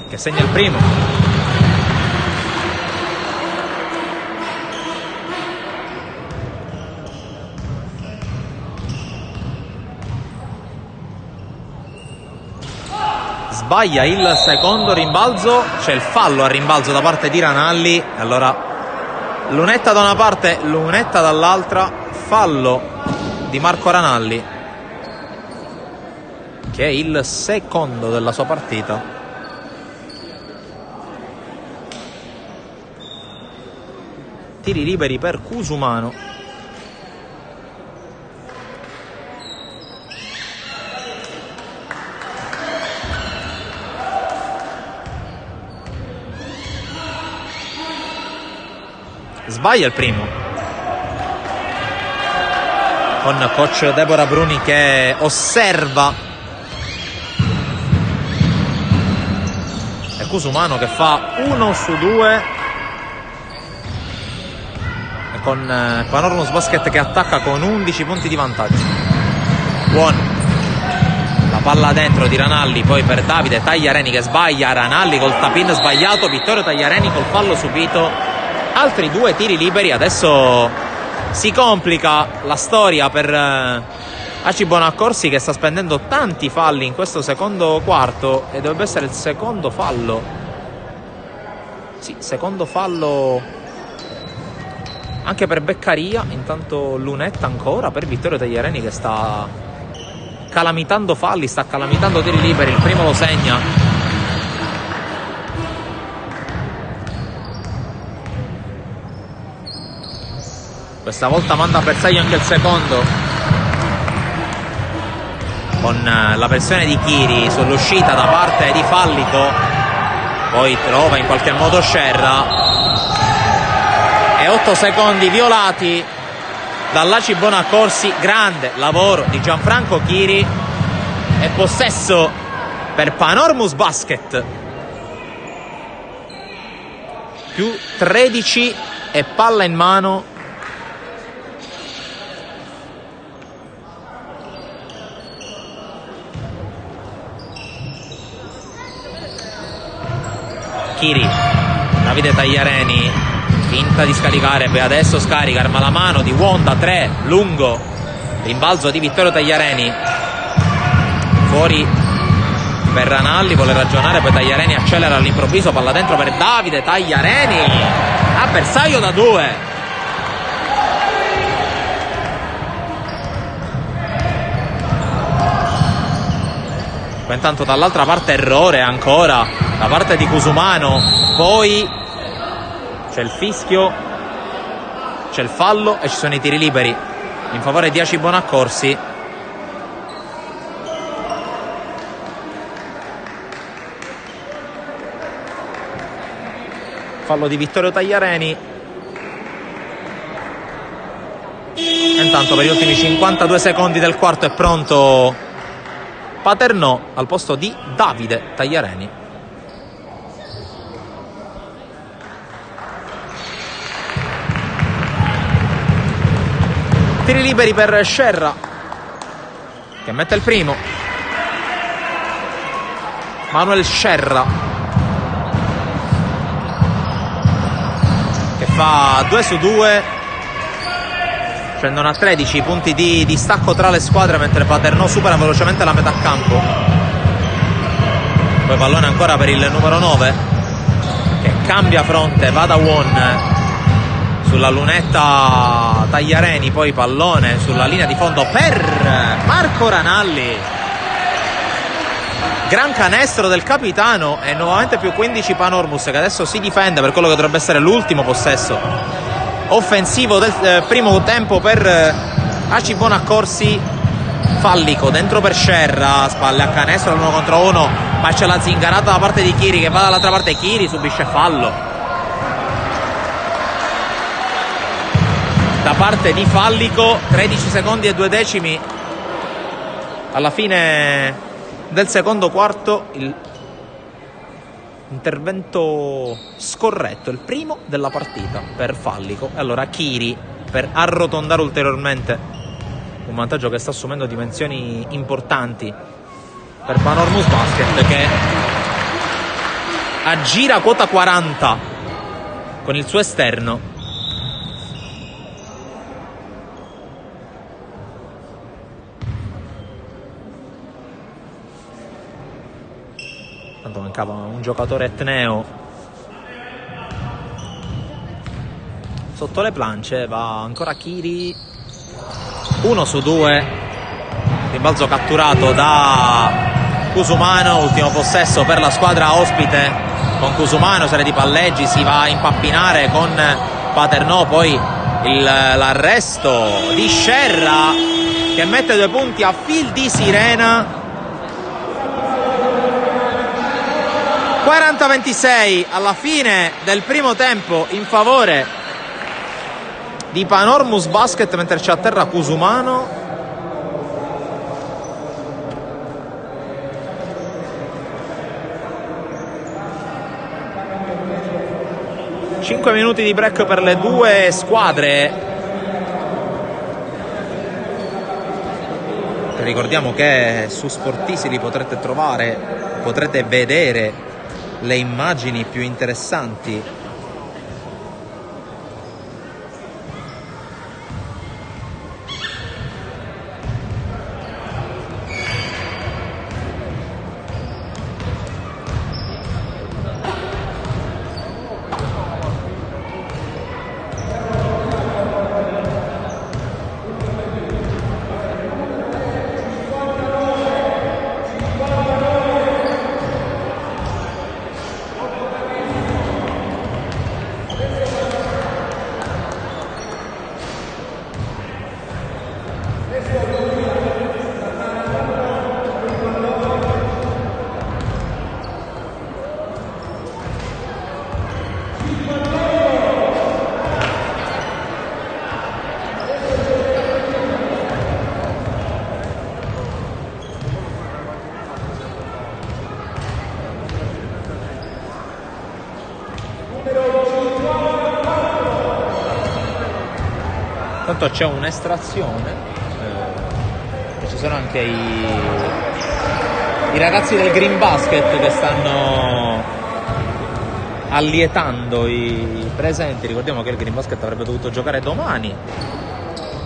che segna il primo. Sbaglia il secondo rimbalzo, c'è il fallo a rimbalzo da parte di Ranalli. Allora lunetta da una parte, lunetta dall'altra, fallo di Marco Ranalli, che è il secondo della sua partita. Tiri liberi per Cusumano. Sbaglia il primo, con coach Deborah Bruni che osserva, e Cusumano che fa 1 su 2, e con Panormus Basket che attacca con 11 punti di vantaggio. Buono, la palla dentro di Ranalli, poi per Davide Tagliareni che sbaglia, Ranalli col tap-in sbagliato, Vittorio Tagliareni col fallo subito. Altri 2 tiri liberi, adesso si complica la storia per Aci Bonaccorsi, che sta spendendo tanti falli in questo secondo quarto, e dovrebbe essere il secondo fallo. Sì, secondo fallo anche per Beccaria. Intanto lunetta ancora per Vittorio Tagliareni, che sta calamitando falli, sta calamitando tiri liberi. Il primo lo segna. Questa volta manda a bersaglio anche il secondo, con la pressione di Chiri sull'uscita da parte di Fallico, poi trova in qualche modo Scerra, e 8 secondi violati dall'Aci Bonaccorsi. Grande lavoro di Gianfranco Chiri, e possesso per Panormus Basket, più 13 e palla in mano Chiri. Davide Tagliareni finta di scaricare, poi adesso scarica, arma la mano di Wonda, 3 lungo, rimbalzo di Vittorio Tagliareni, fuori per Ranalli, vuole ragionare, poi Tagliareni accelera all'improvviso, palla dentro per Davide Tagliareni, a bersaglio da 2. Intanto dall'altra parte errore ancora da parte di Cusumano, poi c'è il fischio, c'è il fallo e ci sono i tiri liberi in favore di Aci Bonaccorsi. Fallo di Vittorio Tagliareni, E intanto per gli ultimi 52 secondi del quarto è pronto Paternò al posto di Davide Tagliareni. Tiri liberi per Scerra, che mette il primo. Manuel Scerra, che fa 2 su 2, scendono a 13 punti di distacco tra le squadre, mentre Paternò supera velocemente la metà campo. Poi pallone ancora per il numero 9, che cambia fronte, va da Won sulla lunetta Tagliareni, poi pallone sulla linea di fondo per Marco Ranalli. Gran canestro del capitano e nuovamente più 15 Panormus, che adesso si difende per quello che dovrebbe essere l'ultimo possesso offensivo del primo tempo per Aci Bonaccorsi. Fallico dentro per Scerra, spalle a canestro all'1 contro 1, ma c'è la zingarata da parte di Chiri, che va dall'altra parte. Chiri subisce fallo da parte di Fallico. 13 secondi e 2 decimi alla fine del secondo quarto. Il intervento scorretto, il primo della partita per Fallico. E allora Chiri per arrotondare ulteriormente un vantaggio che sta assumendo dimensioni importanti per Panormus Basket, che aggira quota 40 con il suo esterno. Tanto mancava un giocatore etneo sotto le planche. Va ancora Chiri, 1 su 2, rimbalzo catturato da Cusumano. Ultimo possesso per la squadra ospite con Cusumano, serie di palleggi, si va a impappinare con Paternò, poi l'arresto di Scerra, che mette 2 punti a fil di sirena. 40-26 alla fine del primo tempo in favore di Panormus Basket, mentre c'è a terra Cusumano. Cinque minuti di break per le due squadre. Ricordiamo che su Sportisili potrete vedere le immagini più interessanti Tanto c'è un'estrazione e ci sono anche i ragazzi del Green Basket che stanno allietando i presenti. Ricordiamo che il Green Basket avrebbe dovuto giocare domani,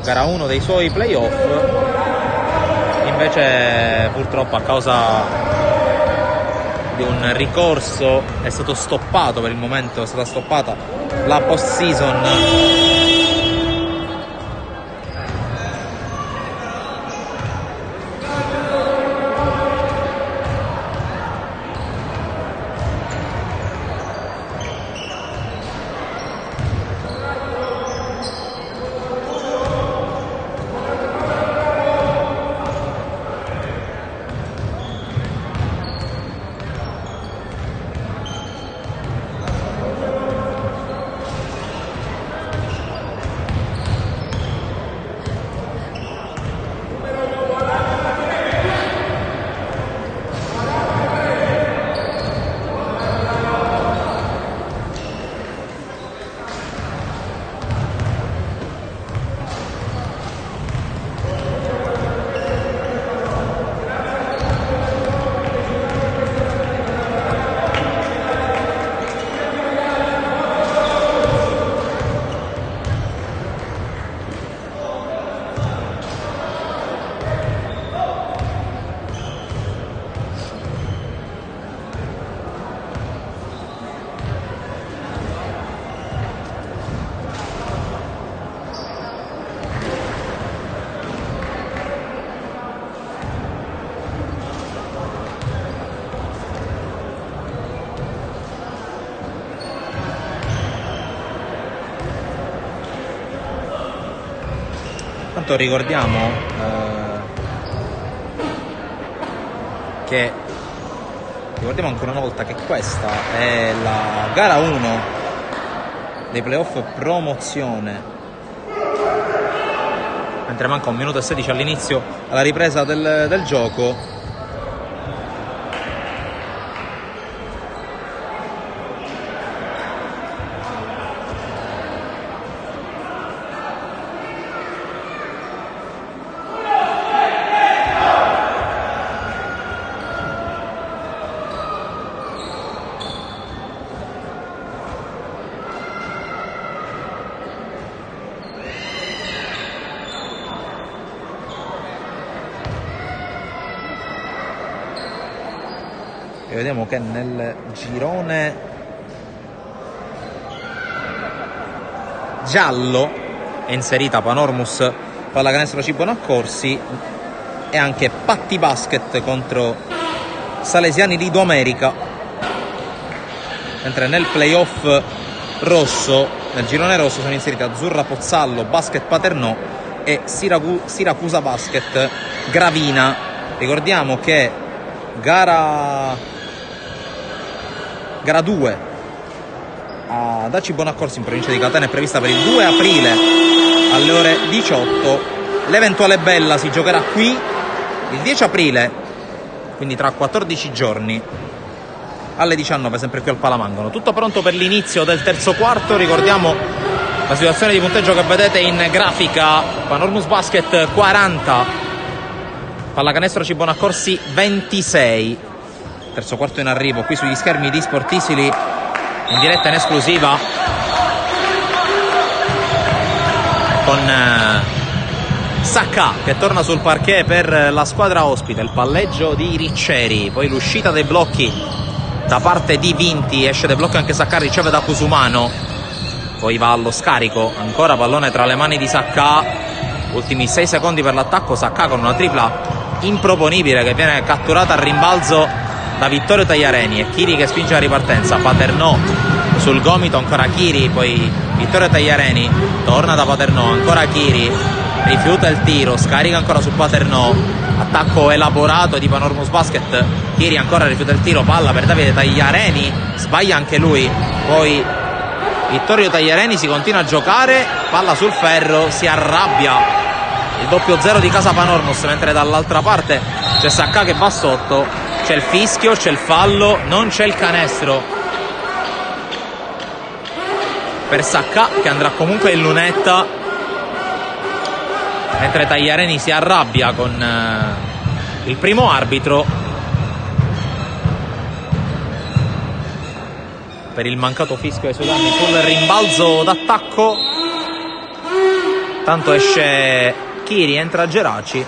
gara 1 dei suoi playoff, invece purtroppo a causa di un ricorso è stato stoppato per il momento, è stata stoppata la post season. Tanto ricordiamo ancora una volta che questa è la gara 1 dei playoff promozione, mentre manca 1 minuto e 16 all'inizio, alla ripresa del gioco. E vediamo che nel girone giallo è inserita Panormus, pallacanestro Cibonaccorsi, e anche Patti Basket contro Salesiani Lido America, mentre nel playoff rosso, nel girone rosso, sono inseriti Azzurra Pozzallo Basket Paternò e Siracusa Basket Gravina. Ricordiamo che gara 2 ad Cibonaccorsi in provincia di Catania è prevista per il 2 aprile alle ore 18. L'eventuale bella si giocherà qui il 10 aprile, quindi tra 14 giorni, alle 19, sempre qui al Palamangolo. Tutto pronto per l'inizio del terzo quarto. Ricordiamo la situazione di punteggio che vedete in grafica: Panormus Basket 40, pallacanestro Cibonaccorsi 26. Terzo quarto in arrivo qui sugli schermi di Sportisili, in diretta in esclusiva, con Sacca che torna sul parquet per la squadra ospite. Il palleggio di Ricceri, poi l'uscita dei blocchi da parte di Vinti, esce dai blocchi anche Sacca, riceve da Cusumano, poi va allo scarico, ancora pallone tra le mani di Sacca, ultimi 6 secondi per l'attacco. Sacca con una tripla improponibile che viene catturata al rimbalzo da Vittorio Tagliareni, e Chiri che spinge la ripartenza. Paternò sul gomito, ancora Chiri, poi Vittorio Tagliareni, torna da Paternò, ancora Chiri, rifiuta il tiro, scarica ancora su Paternò, attacco elaborato di Panormus Basket. Chiri ancora rifiuta il tiro, palla per Davide Tagliareni, sbaglia anche lui, poi Vittorio Tagliareni si continua a giocare, palla sul ferro, si arrabbia il 2-0 di casa Panormus, mentre dall'altra parte c'è Sacca che va sotto. C'è il fischio, c'è il fallo, non c'è il canestro per Sacca, che andrà comunque in lunetta, mentre Tagliareni si arrabbia con il primo arbitro per il mancato fischio ai suoi danni sul rimbalzo d'attacco. Tanto esce Chiri, entra Geraci.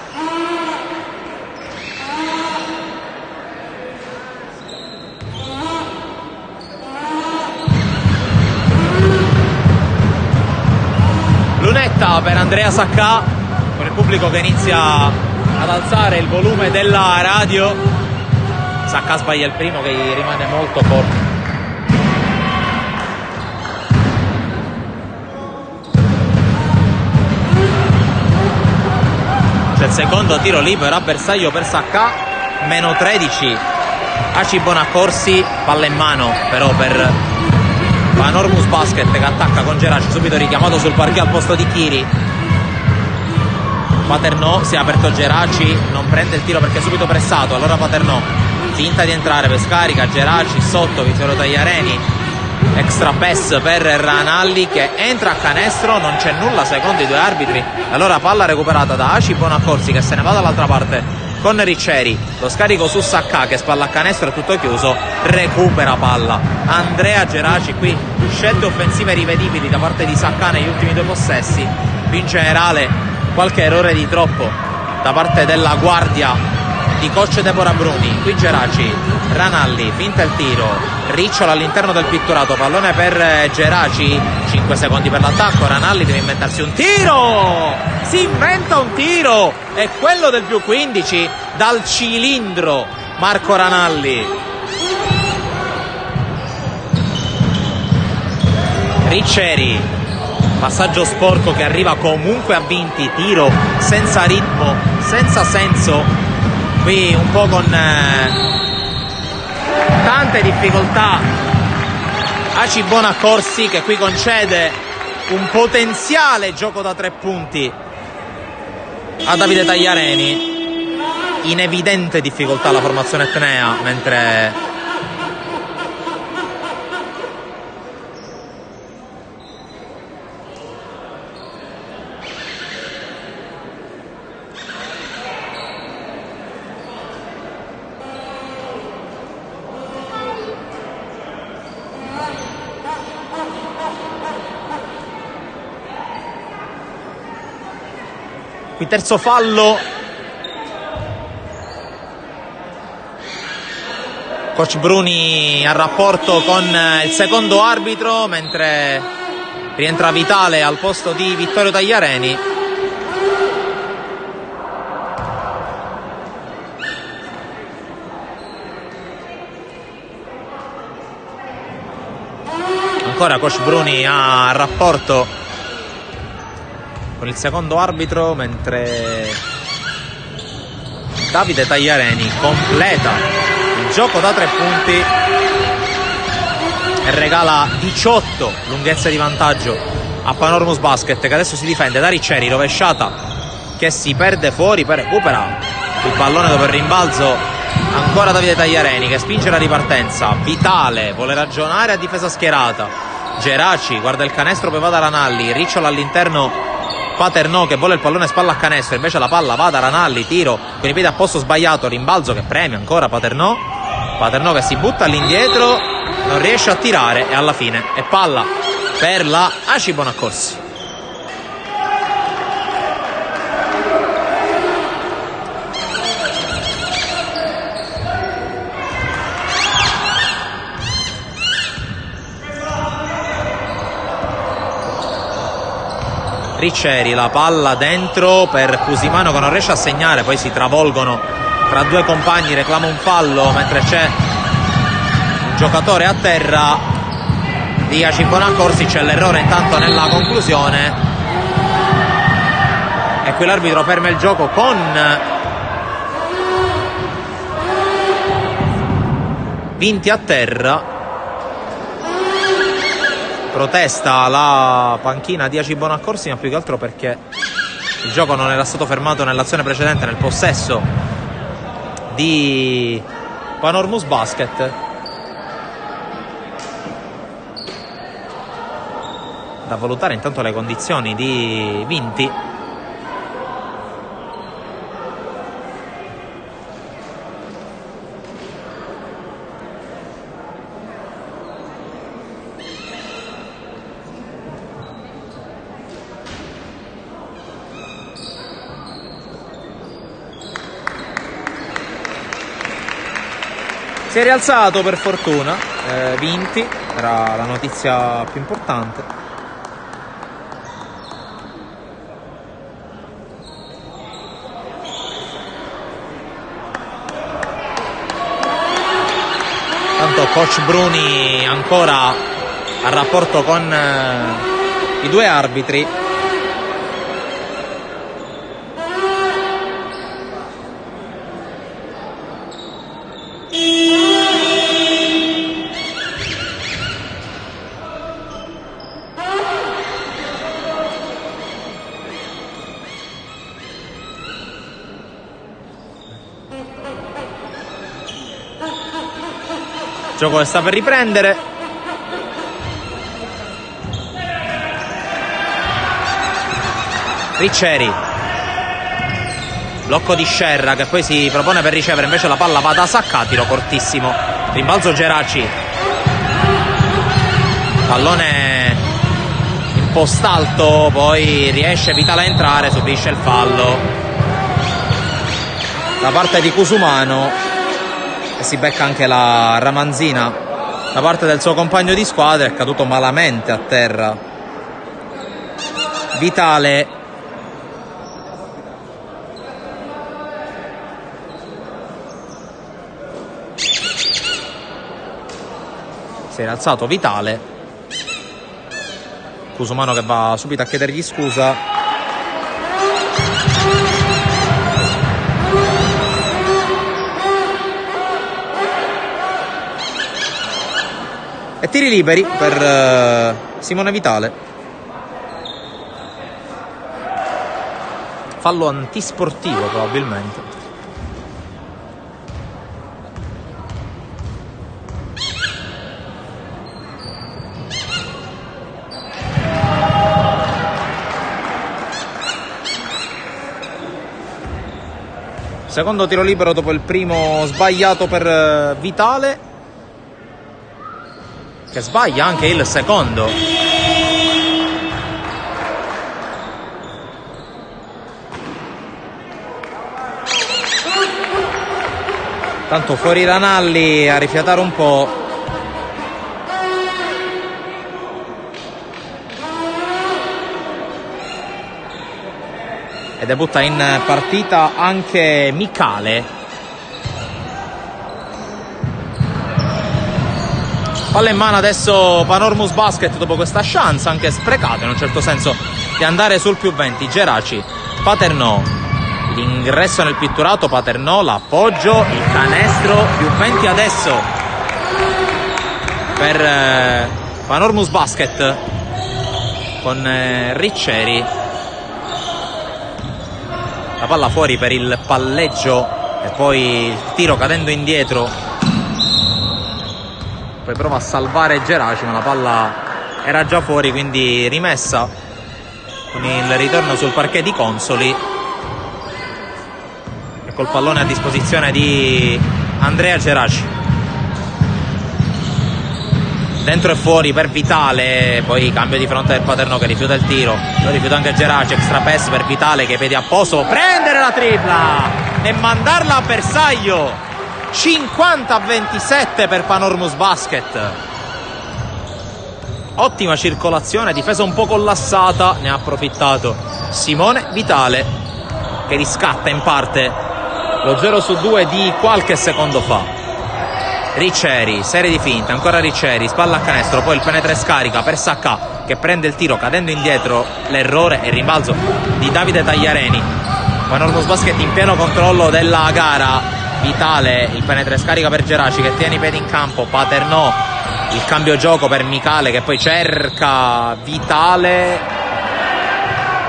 Lunetta per Andrea Sacca, con il pubblico che inizia ad alzare il volume della radio. Sacca sbaglia il primo, che gli rimane molto corto. C'è il secondo tiro libero a bersaglio per Sacca, meno 13 a Cibonaccorsi, palla in mano però per Panormus Basket, che attacca con Geraci, subito richiamato sul parquet al posto di Chiri. Paternò, si è aperto Geraci, non prende il tiro perché è subito pressato, allora Paternò finta di entrare per scarica, Geraci sotto, Vittorio Tagliareni, extra pass per Ranalli che entra a canestro, non c'è nulla secondo i due arbitri, allora palla recuperata da Cibonaccorsi che se ne va dall'altra parte con Ricceri, lo scarico su Sacca che spalla a canestro, è tutto chiuso, recupera palla Andrea Geraci. Qui scelte offensive rivedibili da parte di Sacca negli ultimi 2 possessi, più in generale qualche errore di troppo da parte della guardia di coach Deborah Bruni. Qui Geraci, Ranalli, finta il tiro, ricciola all'interno del pitturato, pallone per Geraci, 5 secondi per l'attacco, Ranalli deve inventarsi un tiro, si inventa un tiro, è quello del più 15 dal cilindro Marco Ranalli. Ricceri, Passaggio sporco che arriva comunque a Vinti, tiro senza ritmo, senza senso, qui un po' con tante difficoltà Aci Bonaccorsi, che qui concede un potenziale gioco da 3 punti a Davide Tagliareni. In evidente difficoltà la formazione etnea, mentre qui terzo fallo. Coach Bruni a rapporto con il secondo arbitro, mentre rientra Vitale al posto di Vittorio Tagliareni. Ancora Coach Bruni a rapporto con il secondo arbitro, mentre Davide Tagliareni completa il gioco da 3 punti e regala 18 lunghezze di vantaggio a Panormus Basket, che adesso si difende da Ricceri. Rovesciata che si perde fuori, poi recupera il pallone dopo il rimbalzo. Ancora Davide Tagliareni che spinge la ripartenza. Vitale vuole ragionare a difesa schierata. Geraci guarda il canestro, poi va da Ranalli. Ricciola all'interno, Paternò che vuole il pallone spalla a canestro, invece la palla va da Ranalli, tiro con i piedi a posto sbagliato, rimbalzo che premia ancora Paternò che si butta all'indietro, non riesce a tirare e alla fine è palla per la Aci Bonaccorsi. Ricceri, la palla dentro per Cusimano che non riesce a segnare, poi si travolgono tra due compagni, reclama un fallo mentre c'è un giocatore a terra di Aci Bonaccorsi. C'è l'errore intanto nella conclusione e qui l'arbitro ferma il gioco con Vinti a terra. Protesta la panchina di Aci Bonaccorsi, ma più che altro perché il gioco non era stato fermato nell'azione precedente, nel possesso di Panormus Basket. Da valutare intanto le condizioni di Vinti. Si è rialzato per fortuna Vinti, era la notizia più importante. Tanto Coach Bruni ancora a rapporto con i due arbitri. Gioco che sta per riprendere. Ricceri, blocco di Scerra che poi si propone per ricevere, invece la palla va da Sacca, tiro cortissimo, rimbalzo Geraci, pallone in post alto, poi riesce Vitale a entrare, subisce il fallo da parte di Cusumano e si becca anche la ramanzina da parte del suo compagno di squadra. È caduto malamente a terra Vitale. Si è alzato Vitale Cusumano che va subito a chiedergli scusa. E tiri liberi per Simone Vitale. Fallo antisportivo probabilmente. Secondo tiro libero dopo il primo sbagliato per Vitale, che sbaglia anche il secondo. Tanto fuori Ranalli a rifiatare un po'. E debutta in partita anche Micale. Palla in mano adesso Panormus Basket dopo questa chance, anche sprecata in un certo senso, di andare sul più 20. Geraci, Paternò, l'ingresso nel pitturato, Paternò, l'appoggio, il canestro, più 20 adesso per Panormus Basket con Ricceri. La palla fuori per il palleggio e poi il tiro cadendo indietro. Poi prova a salvare Geraci, ma la palla era già fuori, quindi rimessa con il ritorno sul parquet di Consoli. E col pallone a disposizione di Andrea Geraci. Dentro e fuori per Vitale, poi cambio di fronte del Paternò che rifiuta il tiro, lo rifiuta anche Geraci, extra pass per Vitale che piedi a posto, prendere la tripla e mandarla a bersaglio. 50-27 per Panormus Basket. Ottima circolazione, difesa un po' collassata, ne ha approfittato Simone Vitale che riscatta in parte lo 0-2 di qualche secondo fa. Ricceri, serie di finte, ancora Ricceri, spalla a canestro, poi il penetra e scarica per Sacca che prende il tiro cadendo indietro, l'errore e il rimbalzo di Davide Tagliareni. Panormus Basket in pieno controllo della gara. Vitale, il penetra e scarica per Geraci che tiene i piedi in campo, Paternò, il cambio gioco per Micale che poi cerca Vitale,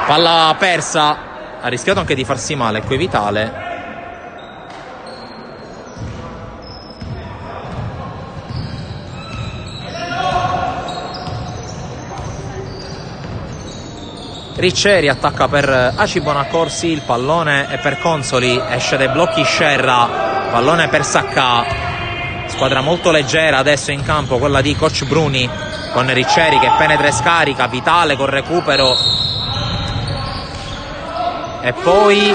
palla persa, ha rischiato anche di farsi male qui Vitale. Ricceri attacca per Aci Bonaccorsi, il pallone è per Consoli, esce dai blocchi Scerra, pallone per Sacca, squadra molto leggera adesso in campo, quella di coach Bruni, con Ricceri che penetra e scarica, Vitale col recupero e poi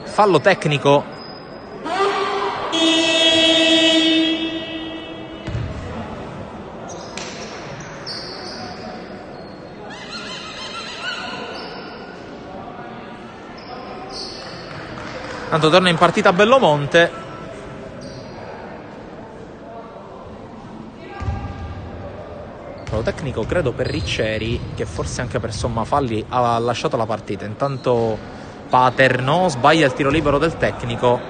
fallo tecnico. Tanto torna in partita Bellomonte. Fallo tecnico credo per Ricceri, che forse anche per somma falli ha lasciato la partita. Intanto Paternò sbaglia il tiro libero del tecnico.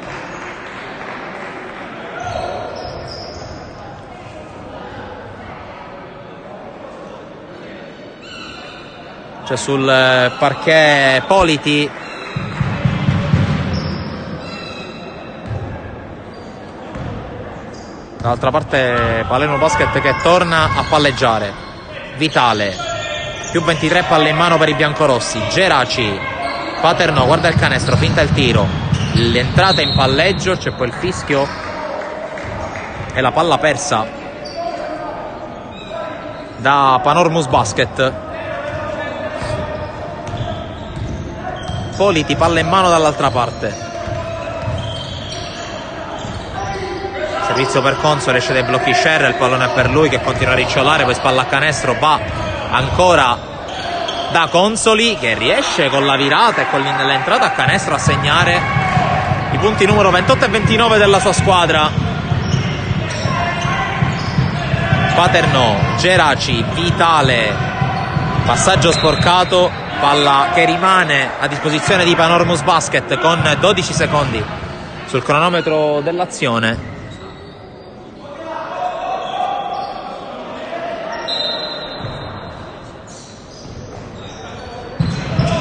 C'è sul parquet Politi. Dall'altra parte Palermo Basket che torna a palleggiare. Vitale, più 23 palle in mano per i biancorossi. Geraci, Paternò, guarda il canestro, finta il tiro, l'entrata in palleggio, c'è poi il fischio e la palla persa da Panormus Basket. Politi, palla in mano dall'altra parte. Servizio per Consoli, esce dai blocchi Scerra, il pallone è per lui che continua a ricciolare, poi spalla a canestro, va ancora da Consoli che riesce con la virata e con l'entrata a canestro a segnare i punti numero 28 e 29 della sua squadra. Paternò, Geraci, Vitale, passaggio sporcato, palla che rimane a disposizione di Panormus Basket con 12 secondi sul cronometro dell'azione.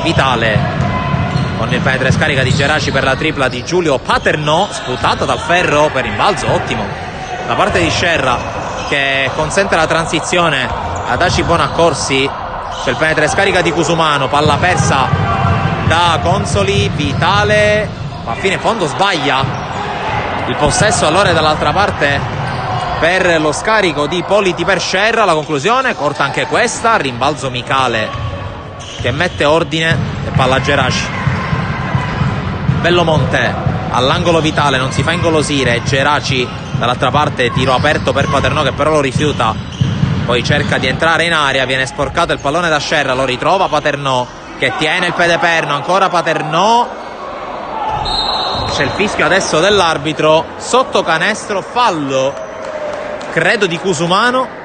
Vitale con il penetra e scarica di Geraci per la tripla di Giulio Paternò, sputata dal ferro per rimbalzo ottimo da parte di Scerra, che consente la transizione ad Aci Bonaccorsi. C'è il penetra e scarica di Cusumano, palla persa da Consoli, Vitale a fine fondo sbaglia il possesso, allora è dall'altra parte per lo scarico di Politi per Scerra. La conclusione corta anche questa, rimbalzo Micale che mette ordine e palla a Geraci. Bellomonte all'angolo, Vitale non si fa ingolosire, Geraci dall'altra parte, tiro aperto per Paternò che però lo rifiuta, poi cerca di entrare in area, viene sporcato il pallone da Scerra, lo ritrova Paternò che tiene il piede perno, ancora Paternò, c'è il fischio adesso dell'arbitro, sotto canestro, fallo credo di Cusumano.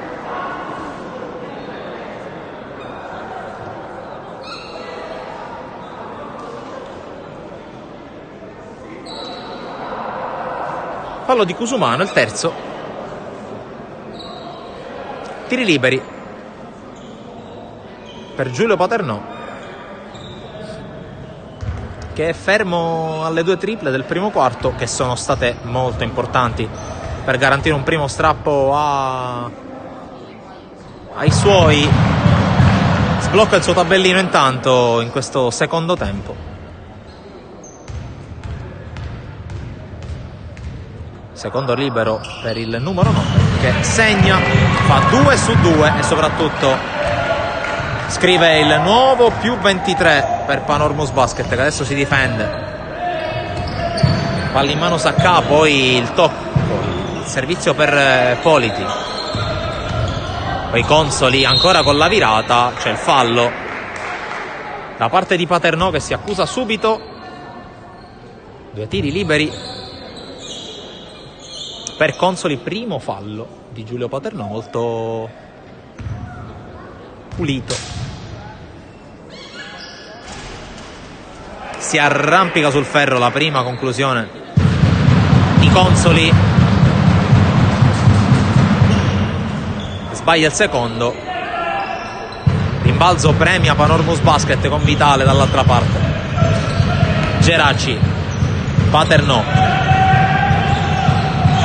Fallo di Cusumano, il terzo. Tiri liberi per Giulio Paternò, che è fermo alle 2 triple del primo quarto, che sono state molto importanti per garantire un primo strappo ai suoi. Sblocca il suo tabellino intanto in questo secondo tempo. Secondo libero per il numero 9 che segna, fa 2 su 2 e soprattutto scrive il nuovo più 23 per Panormus Basket, che adesso si difende. Palla in mano Sacca, poi il tocco, il servizio per Politi, poi Consoli ancora con la virata, c'è il fallo da parte di Paternò che si accusa subito. 2 tiri liberi per Consoli, primo fallo di Giulio Paternò, molto pulito. Si arrampica sul ferro, la prima conclusione di Consoli. Sbaglia il secondo. Rimbalzo premia Panormus Basket con Vitale dall'altra parte. Geraci, Paternò.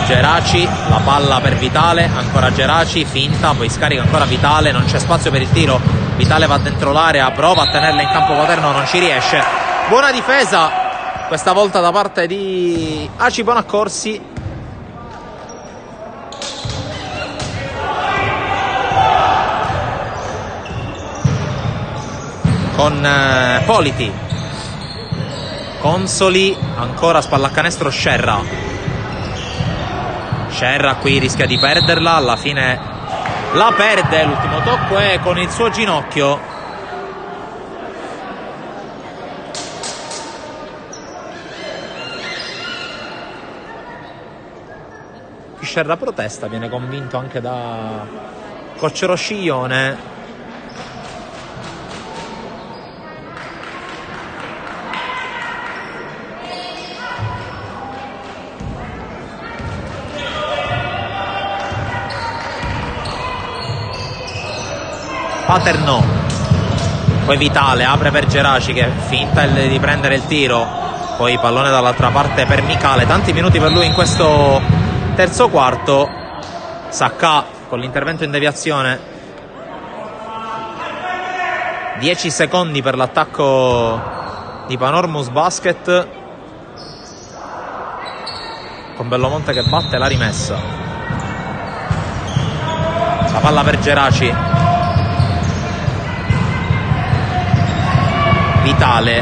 Geraci, la palla per Vitale, ancora Geraci, finta, poi scarica ancora Vitale, non c'è spazio per il tiro, Vitale va dentro l'area, prova a tenerla in campo Paternò, non ci riesce. Buona difesa questa volta da parte di Aci Bonaccorsi. Con Politi, Consoli, ancora spallacanestro Scerra. Scerra qui rischia di perderla, alla fine la perde, l'ultimo tocco è con il suo ginocchio. Scerra protesta, viene convinto anche da coach Rosciglione. Paternò, poi Vitale apre per Geraci che finta di prendere il tiro, poi pallone dall'altra parte per Micale. Tanti minuti per lui in questo terzo quarto. Sacca con l'intervento in deviazione, 10 secondi per l'attacco di Panormus Basket, con Bellomonte che batte la rimessa. La palla per Geraci, Vitale,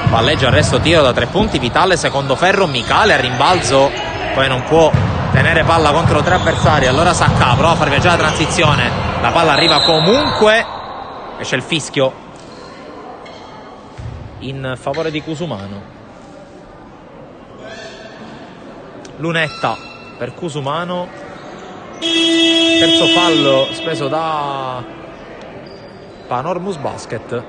palleggio, arresto, tiro da 3 punti, Vitale, secondo ferro, Micale a rimbalzo, poi non può tenere palla contro 3 avversari, allora Sacca prova a far viaggiare la transizione, la palla arriva comunque e c'è il fischio in favore di Cusumano. Lunetta per Cusumano. Terzo fallo speso da Panormus Basket.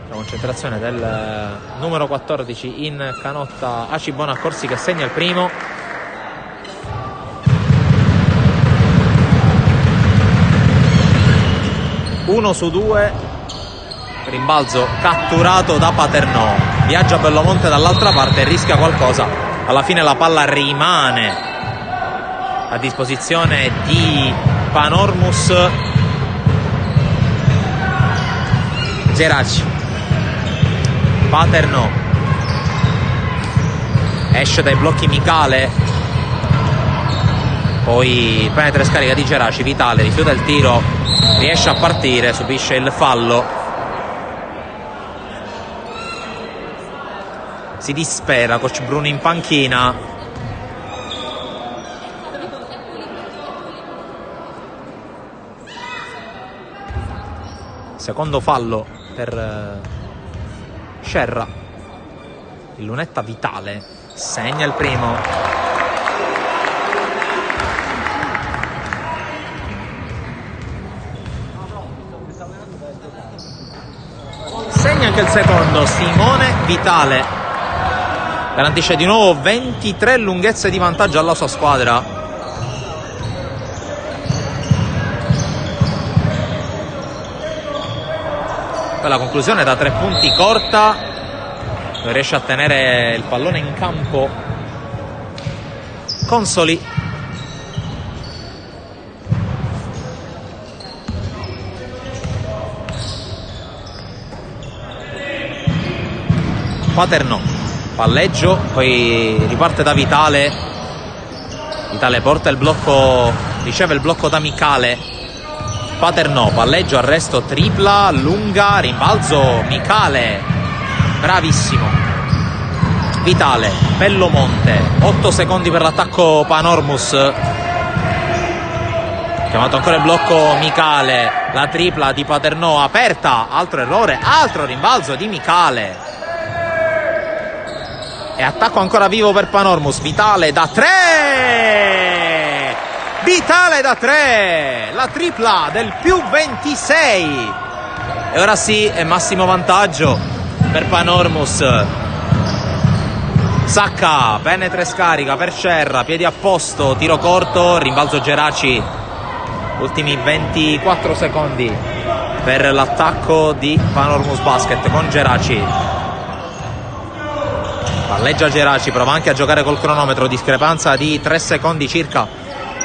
La concentrazione del numero 14 in canotta, Aci Bonaccorsi, che segna il primo. Uno su 2, rimbalzo catturato da Paternò, viaggia Bellomonte dall'altra parte e rischia qualcosa. Alla fine la palla rimane a disposizione di Panormus. Geraci, Paternò, esce dai blocchi Micale, poi penetra e scarica di Geraci. Vitale rifiuta il tiro, riesce a partire, subisce il fallo, si dispera coach Bruno in panchina. Secondo fallo per Scerra. Il lunetta Vitale segna il primo. Segna anche il secondo Simone Vitale, garantisce di nuovo 23 lunghezze di vantaggio alla sua squadra. Poi la conclusione da 3 punti corta, non riesce a tenere il pallone in campo Consoli. Paternò, palleggio, poi riparte da Vitale. Vitale porta il blocco, riceve il blocco da Micale. Paternò, palleggio, arresto, tripla, lunga, rimbalzo, Micale, bravissimo. Vitale, Bellomonte, 8 secondi per l'attacco Panormus. Chiamato ancora il blocco Micale, la tripla di Paternò aperta, altro errore, altro rimbalzo di Micale. E attacco ancora vivo per Panormus. Vitale da 3! Vitale da 3! La tripla del più 26! E ora sì, è massimo vantaggio per Panormus. Sacca, penetra e scarica per Scerra, piedi a posto, tiro corto, rimbalzo Geraci. Ultimi 24 secondi per l'attacco di Panormus Basket con Geraci. Palleggia Geraci, prova anche a giocare col cronometro, discrepanza di 3 secondi circa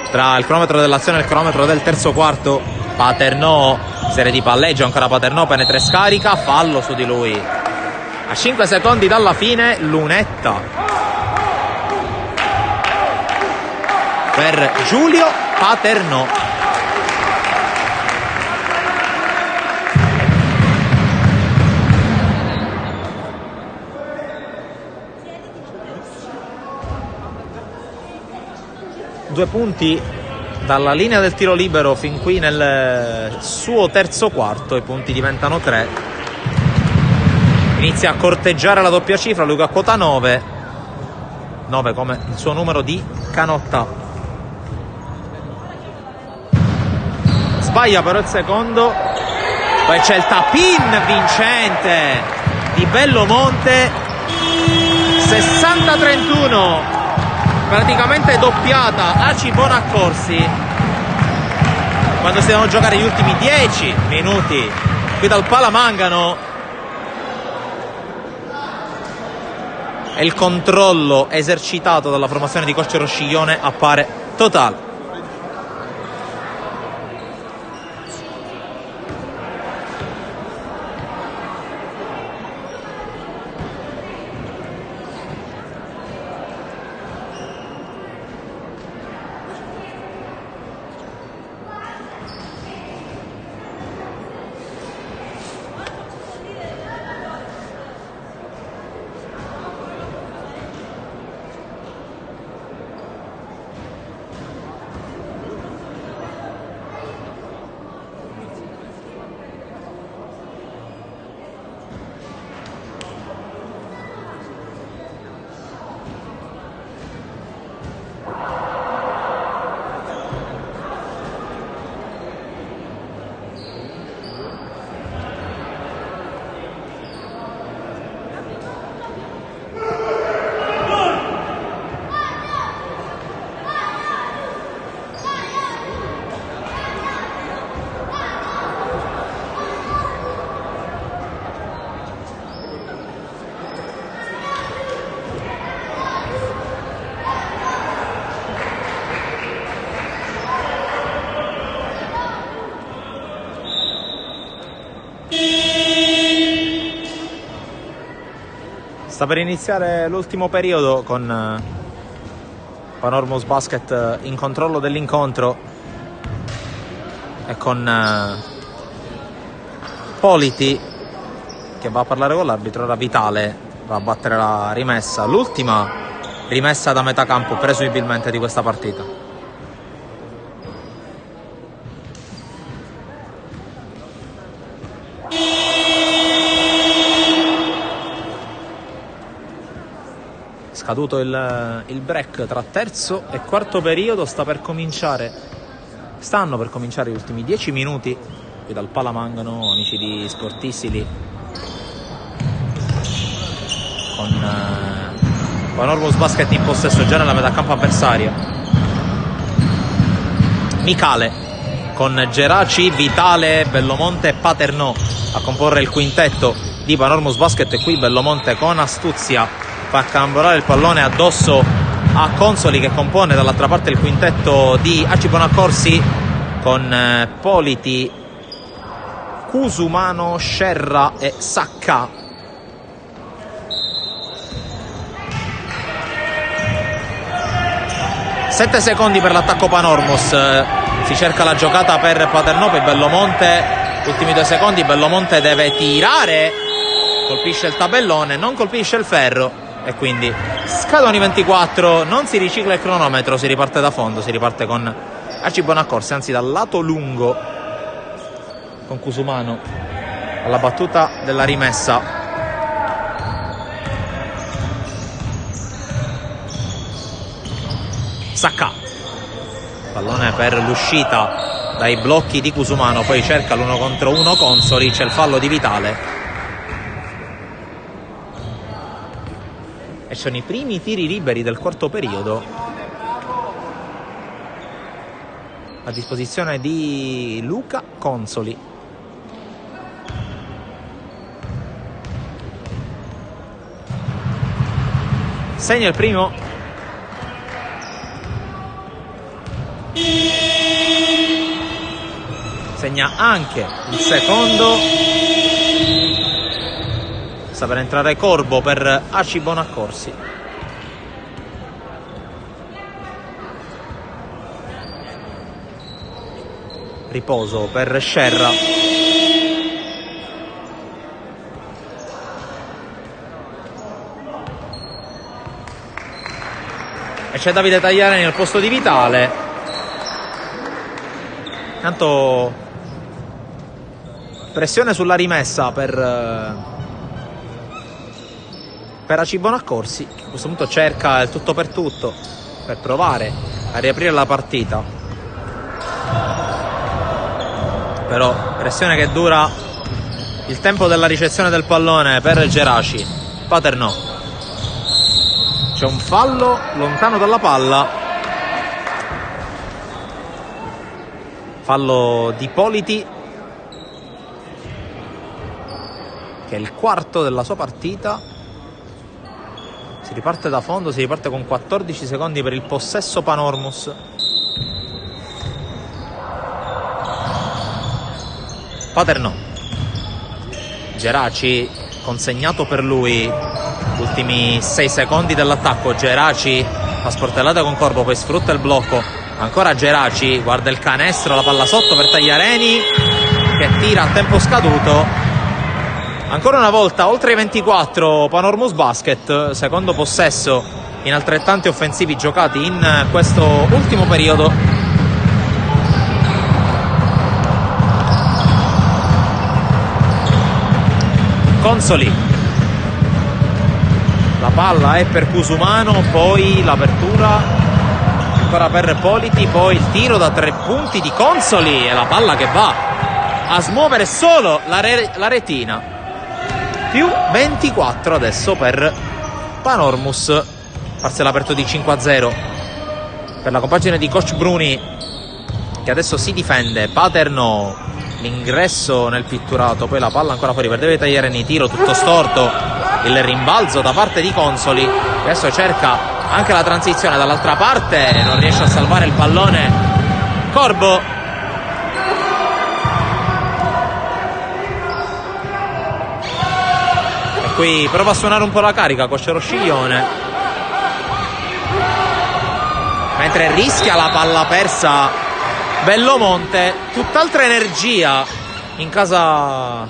tra il cronometro dell'azione e il cronometro del terzo quarto. Paternò, serie di palleggio, ancora Paternò, penetra e scarica, fallo su di lui. A 5 secondi dalla fine, lunetta per Giulio Paternò. Due punti dalla linea del tiro libero fin qui nel suo terzo quarto, i punti diventano 3. Inizia a corteggiare la doppia cifra, Luca a quota 9 come il suo numero di canotta. Sbaglia però il secondo, poi c'è il tap-in vincente di Bellomonte, 60-31. Praticamente doppiata Aci Bonaccorsi quando si devono giocare gli ultimi 10 minuti qui dal Palamangano, e il controllo esercitato dalla formazione di coach Rosciglione appare totale. Sta per iniziare l'ultimo periodo con Panormus Basket in controllo dell'incontro e con Politi che va a parlare con l'arbitro. Ora Vitale va a battere la rimessa, l'ultima rimessa da metà campo presumibilmente di questa partita. Scaduto il break tra terzo e quarto periodo, stanno per cominciare gli ultimi 10 minuti qui dal Palamangano, amici di Sportissili, con Panormus Basket in possesso già nella metà campo avversaria. Micale con Geraci, Vitale, Bellomonte e Paternò a comporre il quintetto di Panormus Basket, e qui Bellomonte con astuzia fa carambolare il pallone addosso a Consoli, che compone dall'altra parte il quintetto di Aci Bonaccorsi con Politi, Cusumano, Scerra e Sacca. Sette secondi per l'attacco Panormus, si cerca la giocata per Paternò, per Bellomonte, ultimi 2 secondi, Bellomonte deve tirare, colpisce il tabellone, non colpisce il ferro e quindi scadono i 24, non si ricicla il cronometro, si riparte da fondo, si riparte con Aci Bonaccorsi, anzi dal lato lungo, con Cusumano alla battuta della rimessa. Sacca, pallone per l'uscita dai blocchi di Cusumano, poi cerca l'1 contro 1 Consoli, c'è il fallo di Vitale e sono i primi tiri liberi del quarto periodo a disposizione di Luca Consoli. Segna il primo, segna anche il secondo. Sta per entrare Corbo per Aci Bonaccorsi. Riposo per Scerra. E c'è Davide Tagliareni al posto di Vitale. Tanto pressione sulla rimessa per Aci Bonaccorsi, che a questo punto cerca il tutto per tutto per provare a riaprire la partita, però pressione che dura il tempo della ricezione del pallone per Geraci. Paternò, c'è un fallo lontano dalla palla, fallo di Politi, che è il quarto della sua partita. Si riparte da fondo, si riparte con 14 secondi per il possesso Panormus. Paternò, Geraci consegnato per lui, ultimi 6 secondi dell'attacco. Geraci fa sportellata con Corbo, poi sfrutta il blocco, ancora Geraci, guarda il canestro, la palla sotto per Tagliareni che tira a tempo scaduto. Ancora una volta oltre i 24 Panormus Basket, secondo possesso in altrettanti offensivi giocati in questo ultimo periodo. Consoli, la palla è per Cusumano, poi l'apertura ancora per Politi, poi il tiro da 3 punti di Consoli e la palla che va a smuovere solo la retina. Più 24 adesso per Panormus, parziale aperto di 5-0 per la compagine di coach Bruni, che adesso si difende. Paternò, l'ingresso nel pitturato, poi la palla ancora fuori per Davide Tagliareni, tiro tutto storto, il rimbalzo da parte di Consoli, che adesso cerca anche la transizione dall'altra parte, non riesce a salvare il pallone Corbo. qui prova a suonare un po' la carica Coach Rosciglione, mentre rischia la palla persa Bellomonte. Tutt'altra energia in casa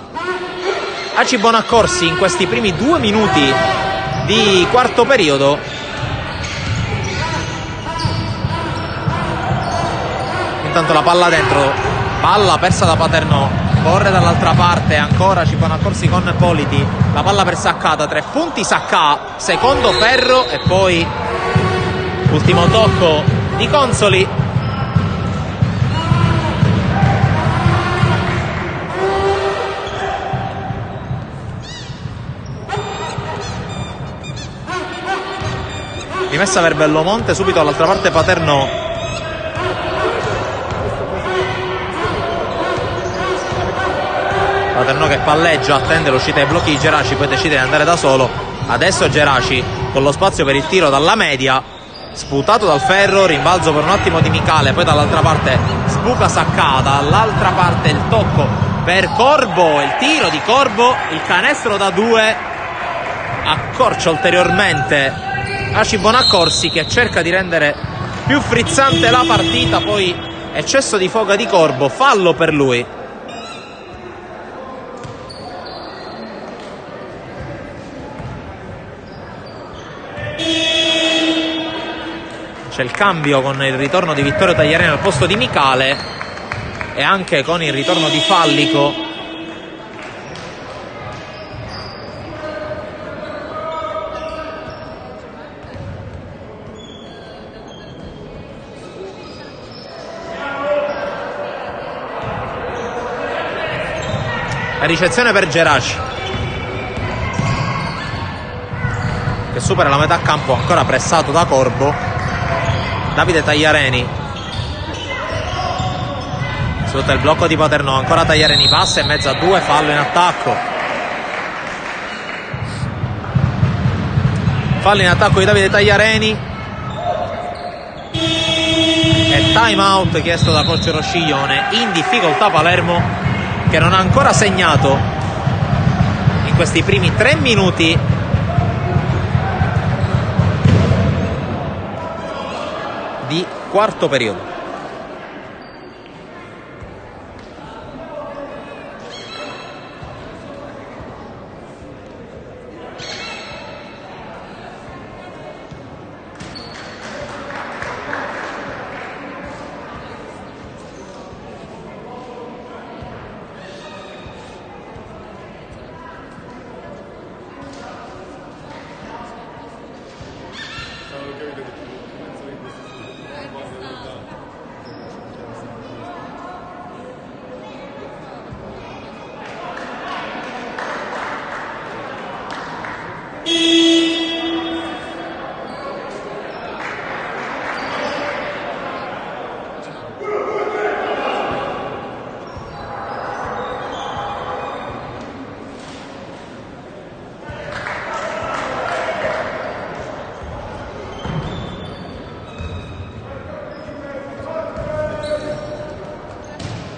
Aci Bonaccorsi in questi primi 2 minuti di quarto periodo. Intanto la palla dentro, palla persa da Paternò, corre dall'altra parte ancora Aci Bonaccorsi con Politi, la palla per Saccata, 3 punti Saccà, secondo ferro e poi ultimo tocco di Consoli. Rimessa per Bellomonte, subito dall'altra parte Paternò. Paternò che palleggia, attende l'uscita dei blocchi di Geraci, poi decide di andare da solo. Adesso Geraci con lo spazio per il tiro dalla media, sputato dal ferro, rimbalzo per un attimo di Micale, poi dall'altra parte sbuca Saccà, dall'altra parte il tocco per Corbo, il tiro di Corbo, il canestro da 2 accorcia ulteriormente Aci Bonaccorsi, che cerca di rendere più frizzante la partita. Poi eccesso di foga di Corbo, fallo per lui. C'è il cambio con il ritorno di Vittorio Tagliareni al posto di Micale e anche con il ritorno di Fallico. La ricezione per Geraci, che supera la metà campo, ancora pressato da Corbo. Davide Tagliareni sotto il blocco di Paternò, ancora Tagliareni, passa in mezzo a 2, fallo in attacco. Fallo in attacco di Davide Tagliareni e time out chiesto da Coach Rosciglione. In difficoltà Palermo, che non ha ancora segnato in questi primi 3 minuti di quarto periodo.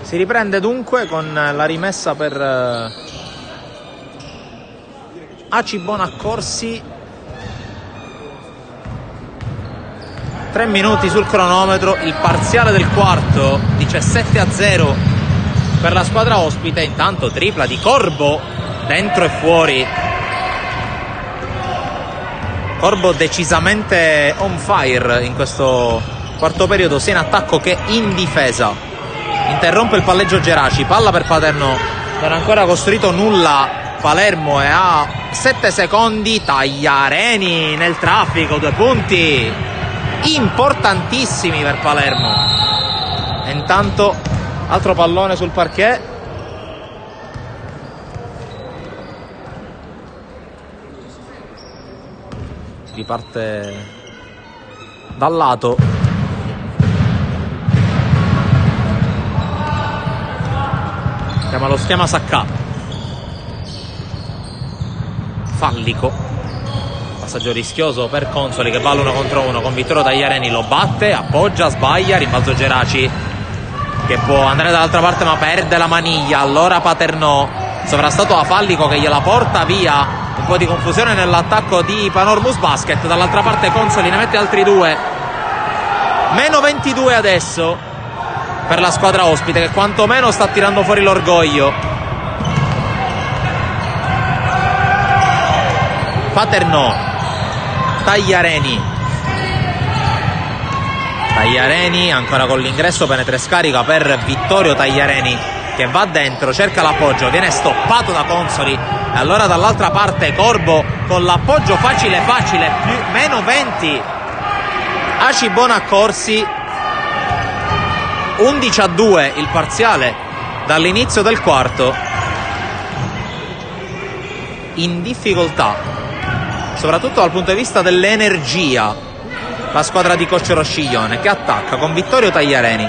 Si riprende dunque con la rimessa per Aci Bonaccorsi. 3 minuti sul cronometro, il parziale del quarto 17-0 per la squadra ospite. Intanto tripla di Corbo, dentro e fuori. Corbo decisamente on fire in questo quarto periodo, sia in attacco che in difesa. Interrompe il palleggio Geraci, palla per Paternò, non ha ancora costruito nulla Palermo e ha 7 secondi. Tagliareni nel traffico, 2 punti importantissimi per Palermo. E intanto altro pallone sul parquet. Riparte dal lato. Chiama lo schema Saccà. Fallico, passaggio rischioso per Consoli, che va all'1 contro 1 con Vittorio Tagliareni, lo batte, appoggia, sbaglia, rimbalzo Geraci che può andare dall'altra parte ma perde la maniglia. Allora Paternò, sovrastato da Fallico che gliela porta via Un po' di confusione nell'attacco di Panormus Basket. Dall'altra parte Consoli ne mette altri 2. Meno 22 adesso per la squadra ospite, che quantomeno sta tirando fuori l'orgoglio. Paternò, Tagliareni ancora con l'ingresso, penetra e scarica per Vittorio Tagliareni, che va dentro, cerca l'appoggio, viene stoppato da Consoli, e allora dall'altra parte Corbo con l'appoggio facile, meno 20 Aci Bonaccorsi. 11-2 il parziale dall'inizio del quarto. In difficoltà, soprattutto dal punto di vista dell'energia, la squadra di Coach Rosciglione, che attacca con Vittorio Tagliareni,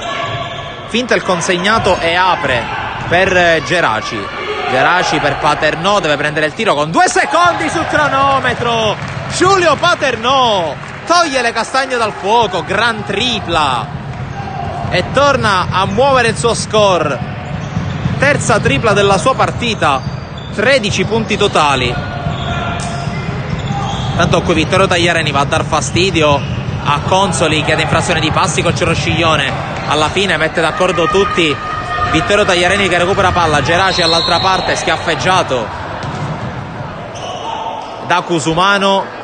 finta il consegnato e apre per Geraci per Paternò, deve prendere il tiro con 2 secondi sul cronometro. Giulio Paternò toglie le castagne dal fuoco, gran tripla, e torna a muovere il suo score. Terza tripla della sua partita, 13 punti totali. Tanto qui Vittorio Tagliareni va a dar fastidio a Consoli, chiede infrazione di passi con Rosciglione, alla fine mette d'accordo tutti. Vittorio Tagliareni che recupera palla, Geraci all'altra parte schiaffeggiato da Cusumano.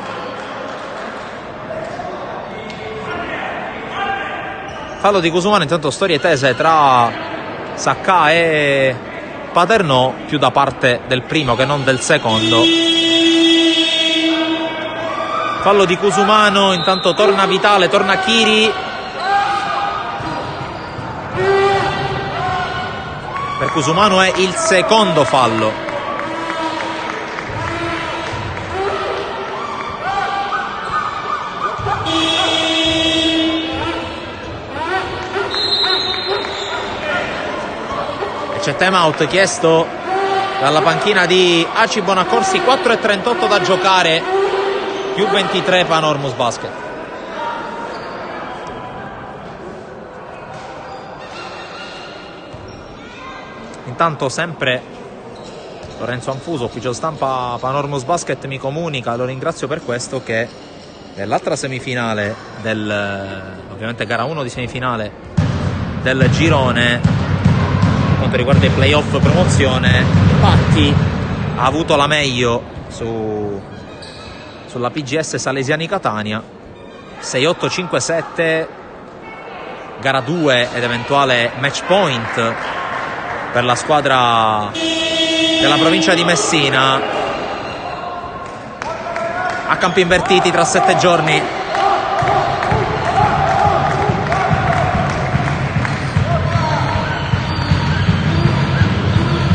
Fallo di Cusumano, intanto storie tese tra Sacca e Paternò, più da parte del primo che non del secondo. Fallo di Cusumano, intanto torna Vitale, torna Chiri. Per Cusumano è il secondo fallo. C'è time out chiesto dalla panchina di Aci Bonaccorsi. 4:38 da giocare, più 23 Panormus Basket. Intanto sempre Lorenzo Anfuso, ufficio stampa Panormus Basket, mi comunica, lo ringrazio per questo, che nell'altra semifinale ovviamente gara 1 di semifinale del girone, quanto riguarda i playoff promozione, Patti ha avuto la meglio sulla PGS Salesiani Catania, 6-8, 5-7, gara 2 ed eventuale match point per la squadra della provincia di Messina. A campi invertiti tra 7 giorni.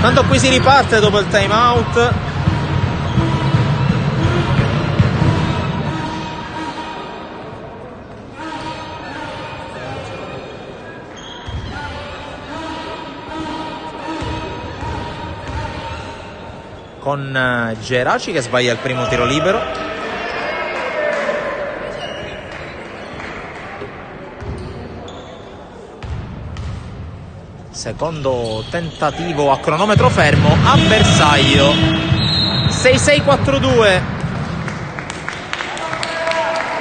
Tanto qui si riparte dopo il time out. Con Geraci che sbaglia il primo tiro libero. Secondo tentativo a cronometro fermo, a bersaglio. 6-6-4-2.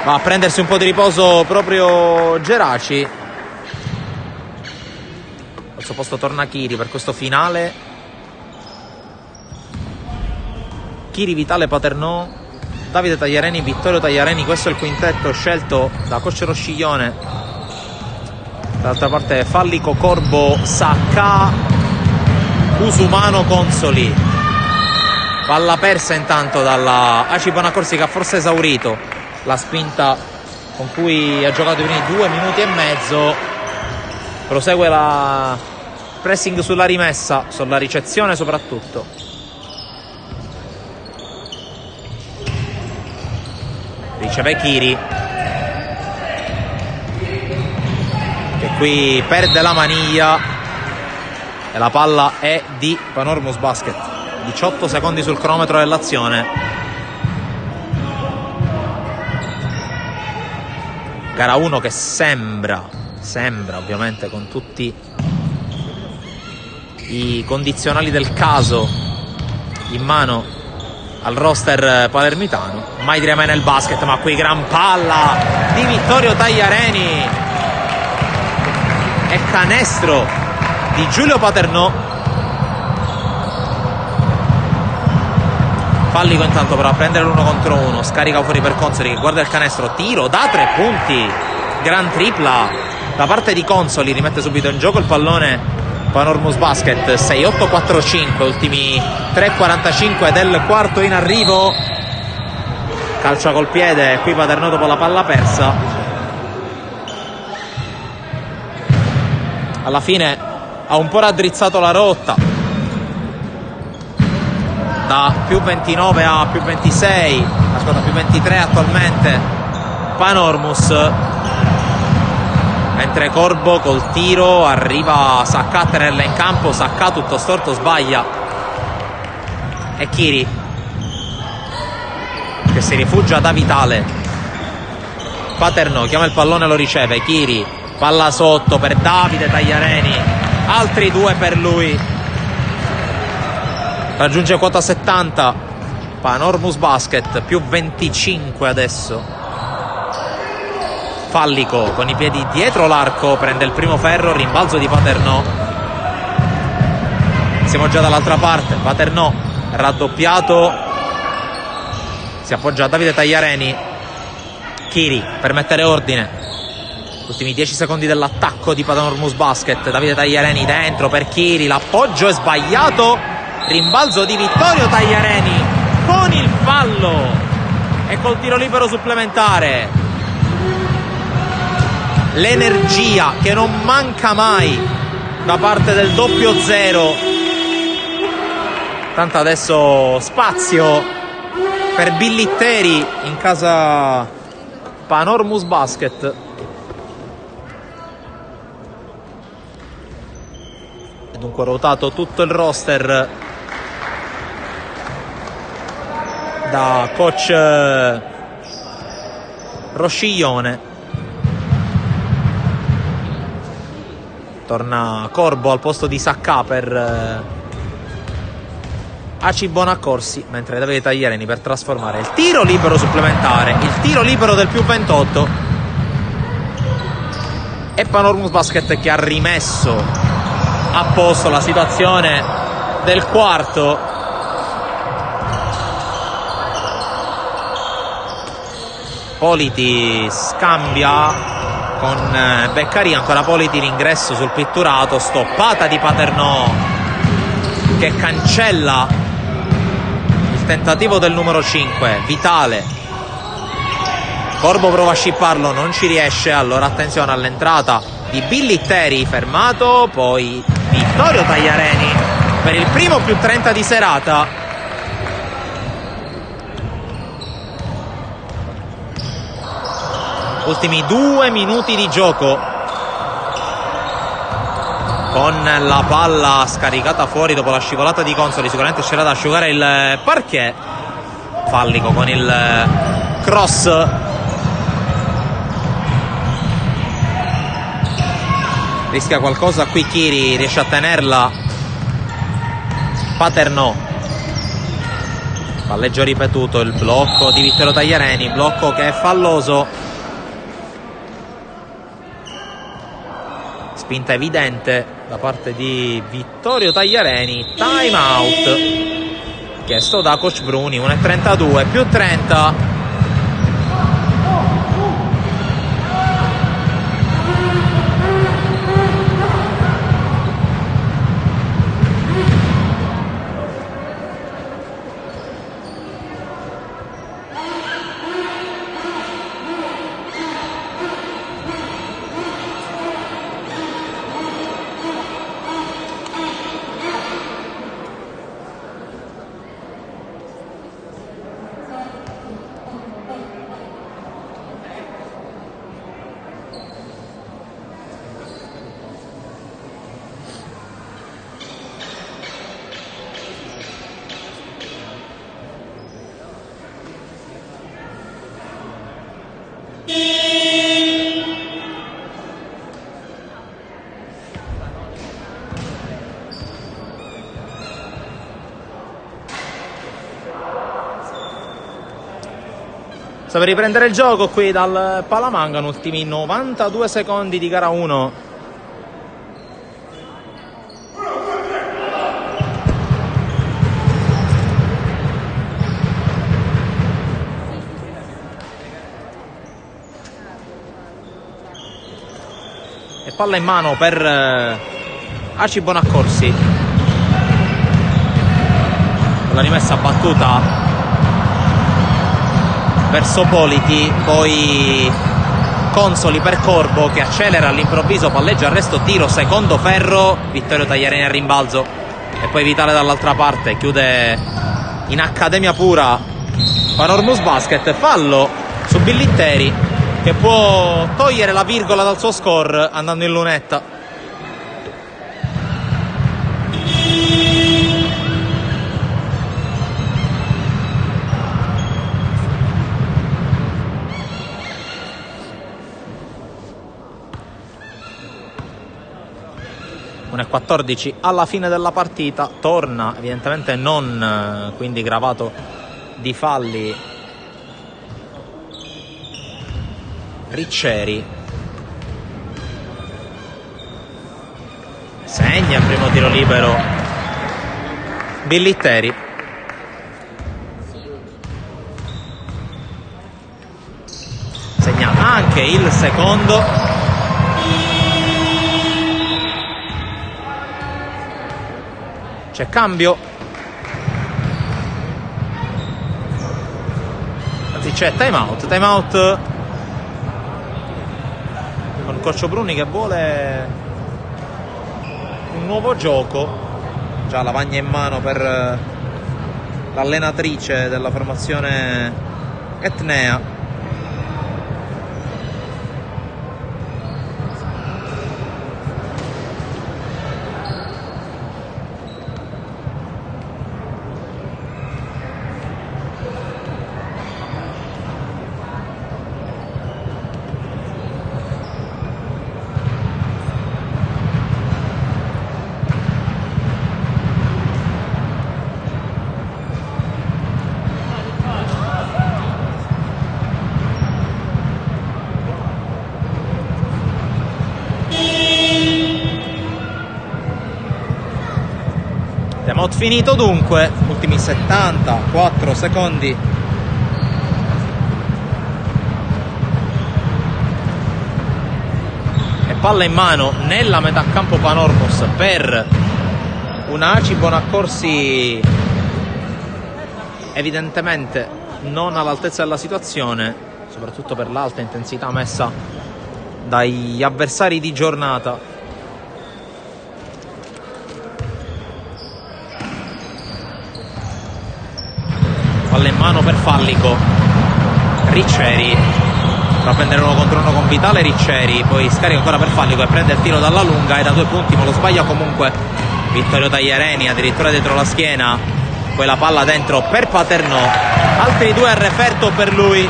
Va a prendersi un po' di riposo proprio Geraci. Al suo posto torna Chiri per questo finale. Chiri, Vitale, Paternò, Davide Tagliareni, Vittorio Tagliareni. Questo è il quintetto scelto da Coach Rosciglione. Dall'altra parte Fallico, Corbo, Sacca, Cusumano, Consoli. Palla persa intanto dalla Aci Bonaccorsi, che ha forse esaurito la spinta con cui ha giocato i primi 2 minuti e mezzo. Prosegue la pressing sulla rimessa, sulla ricezione soprattutto. Riceve Chiri, che qui perde la maniglia e la palla è di Panormus Basket. 18 secondi sul cronometro dell'azione. Gara 1 che sembra ovviamente, con tutti i condizionali del caso in mano, al roster palermitano. Mai di Rema nel basket, ma qui gran palla di Vittorio Tagliareni e canestro di Giulio Paternò. Fallico intanto però a prendere l'1 contro 1, scarica fuori per Consoli che guarda il canestro, tiro da 3 punti, gran tripla da parte di Consoli, rimette subito in gioco il pallone Panormus Basket. 6-8-4-5, ultimi 3:45 del quarto in arrivo. Calcia col piede qui Paternò dopo la palla persa. Alla fine ha un po' raddrizzato la rotta, da più 29 a più 26, ascolta, più 23 attualmente Panormus, mentre Corbo col tiro arriva Sacca a tenerla in campo. Sacca tutto storto sbaglia e Chiri che si rifugia da Vitale. Paternò chiama il pallone, lo riceve. Chiri, palla sotto per Davide Tagliareni, altri 2 per lui, raggiunge quota 70. Panormus Basket più 25 adesso. Fallico con i piedi dietro l'arco prende il primo ferro, rimbalzo di Paternò. Siamo già dall'altra parte. Paternò raddoppiato, si appoggia a Davide Tagliareni. Chiri per mettere ordine. Ultimi 10 secondi dell'attacco di Panormus Basket. Davide Tagliareni dentro per Chiri, l'appoggio è sbagliato, rimbalzo di Vittorio Tagliareni con il fallo e col tiro libero supplementare. L'energia che non manca mai da parte del doppio zero. Tanto adesso spazio per Billitteri in casa Panormus Basket. E dunque ruotato tutto il roster da coach Rosciglione. Torna Corbo al posto di Sacca per Aci Bonaccorsi, mentre Davide Tagliareni per trasformare il tiro libero supplementare, il tiro libero del più 28. E Panormus Basket che ha rimesso a posto la situazione del quarto. Politi scambia con Beccari, ancora Politi, l'ingresso sul pitturato, stoppata di Paternò che cancella il tentativo del numero 5, Vitale. Corbo prova a scipparlo, non ci riesce, allora attenzione all'entrata di Billitteri, fermato, poi Vittorio Tagliareni per il primo più 30 di serata. Ultimi 2 minuti di gioco, con la palla scaricata fuori dopo la scivolata di Consoli, sicuramente c'era da asciugare il parquet. Fallico con il cross. Rischia qualcosa qui Chiri, riesce a tenerla Paternò. Palleggio ripetuto, il blocco di Vittorio Tagliareni, blocco che è falloso. Spinta evidente da parte di Vittorio Tagliareni. Time out chiesto da coach Bruni. 1:32 più 30. sta per riprendere il gioco qui dal Palamangano, ultimi 92 secondi di gara 1. E palla in mano per Aci Bonaccorsi. La rimessa battuta verso Politi, poi Consoli per Corbo che accelera all'improvviso, palleggio, arresto, tiro, secondo ferro, Vittorio Tagliareni a rimbalzo e poi Vitale dall'altra parte, chiude in accademia pura Panormus Basket. Fallo su Billitteri che può togliere la virgola dal suo score andando in lunetta. E 14 alla fine della partita, torna evidentemente non quindi gravato di falli Ricceri, segna il primo tiro libero Billitteri, segna anche il secondo. C'è cambio, anzi c'è time out con Coccio Bruni che vuole un nuovo gioco, già lavagna in mano per l'allenatrice della formazione Etnea. Timeout finito dunque, ultimi 74 secondi. E palla in mano nella metà campo Panormus per un Aci Bonaccorsi evidentemente non all'altezza della situazione, soprattutto per l'alta intensità messa dagli avversari di giornata. Palla in mano per Fallico, Ricceri va a prendere uno contro uno con Vitale, Ricceri poi scarica ancora per Fallico e prende il tiro dalla lunga e da 2 punti, ma lo sbaglia comunque Vittorio Tagliareni, addirittura dietro la schiena, poi la palla dentro per Paternò, altri 2 a referto per lui.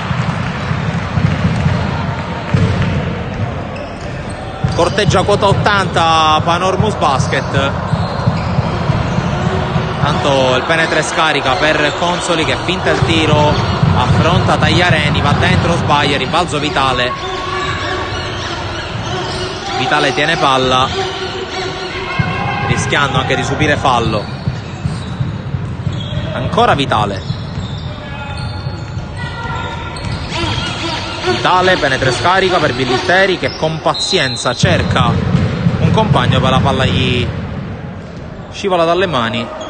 Corteggia quota 80 Panormus Basket. Tanto il penetra e scarica per Consoli che finta il tiro, affronta Tagliareni, va dentro, sbaglia, rimbalzo Vitale. Vitale tiene palla, rischiando anche di subire fallo. Ancora Vitale. Vitale penetra e scarica per Billitteri che con pazienza cerca un compagno, per la palla gli scivola dalle mani.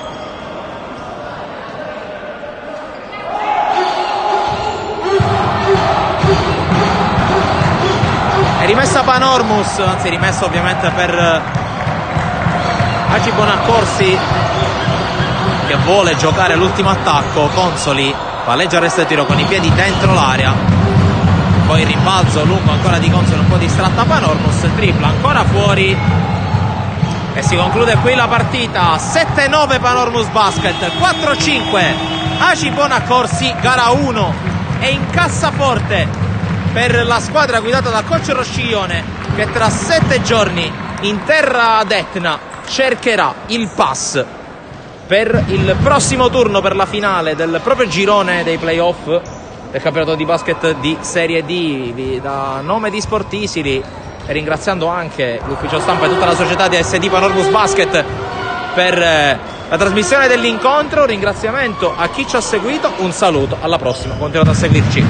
È rimessa Panormus, anzi rimessa ovviamente per Aci Bonaccorsi che vuole giocare l'ultimo attacco. Consoli palleggia il resto del tiro con i piedi dentro l'area, poi il rimbalzo lungo ancora di Consoli, un po' distratta Panormus, tripla ancora fuori e si conclude qui la partita. 7-9 Panormus Basket, 4-5 Aci Bonaccorsi, gara 1 è in cassaforte per la squadra guidata da coach Rosciglione che tra 7 giorni in terra ad Etna cercherà il pass per il prossimo turno per la finale del proprio girone dei playoff del campionato di basket di Serie D. Da nome di Sportisili, e ringraziando anche l'ufficio stampa e tutta la società di SD Panormus Basket per la trasmissione dell'incontro, ringraziamento a chi ci ha seguito, un saluto, alla prossima, continuate a seguirci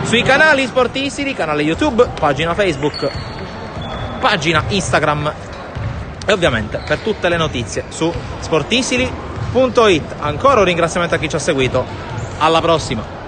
sui canali Sportisili, canale YouTube, pagina Facebook, pagina Instagram e ovviamente per tutte le notizie su sportisili.it. Ancora un ringraziamento a chi ci ha seguito, alla prossima.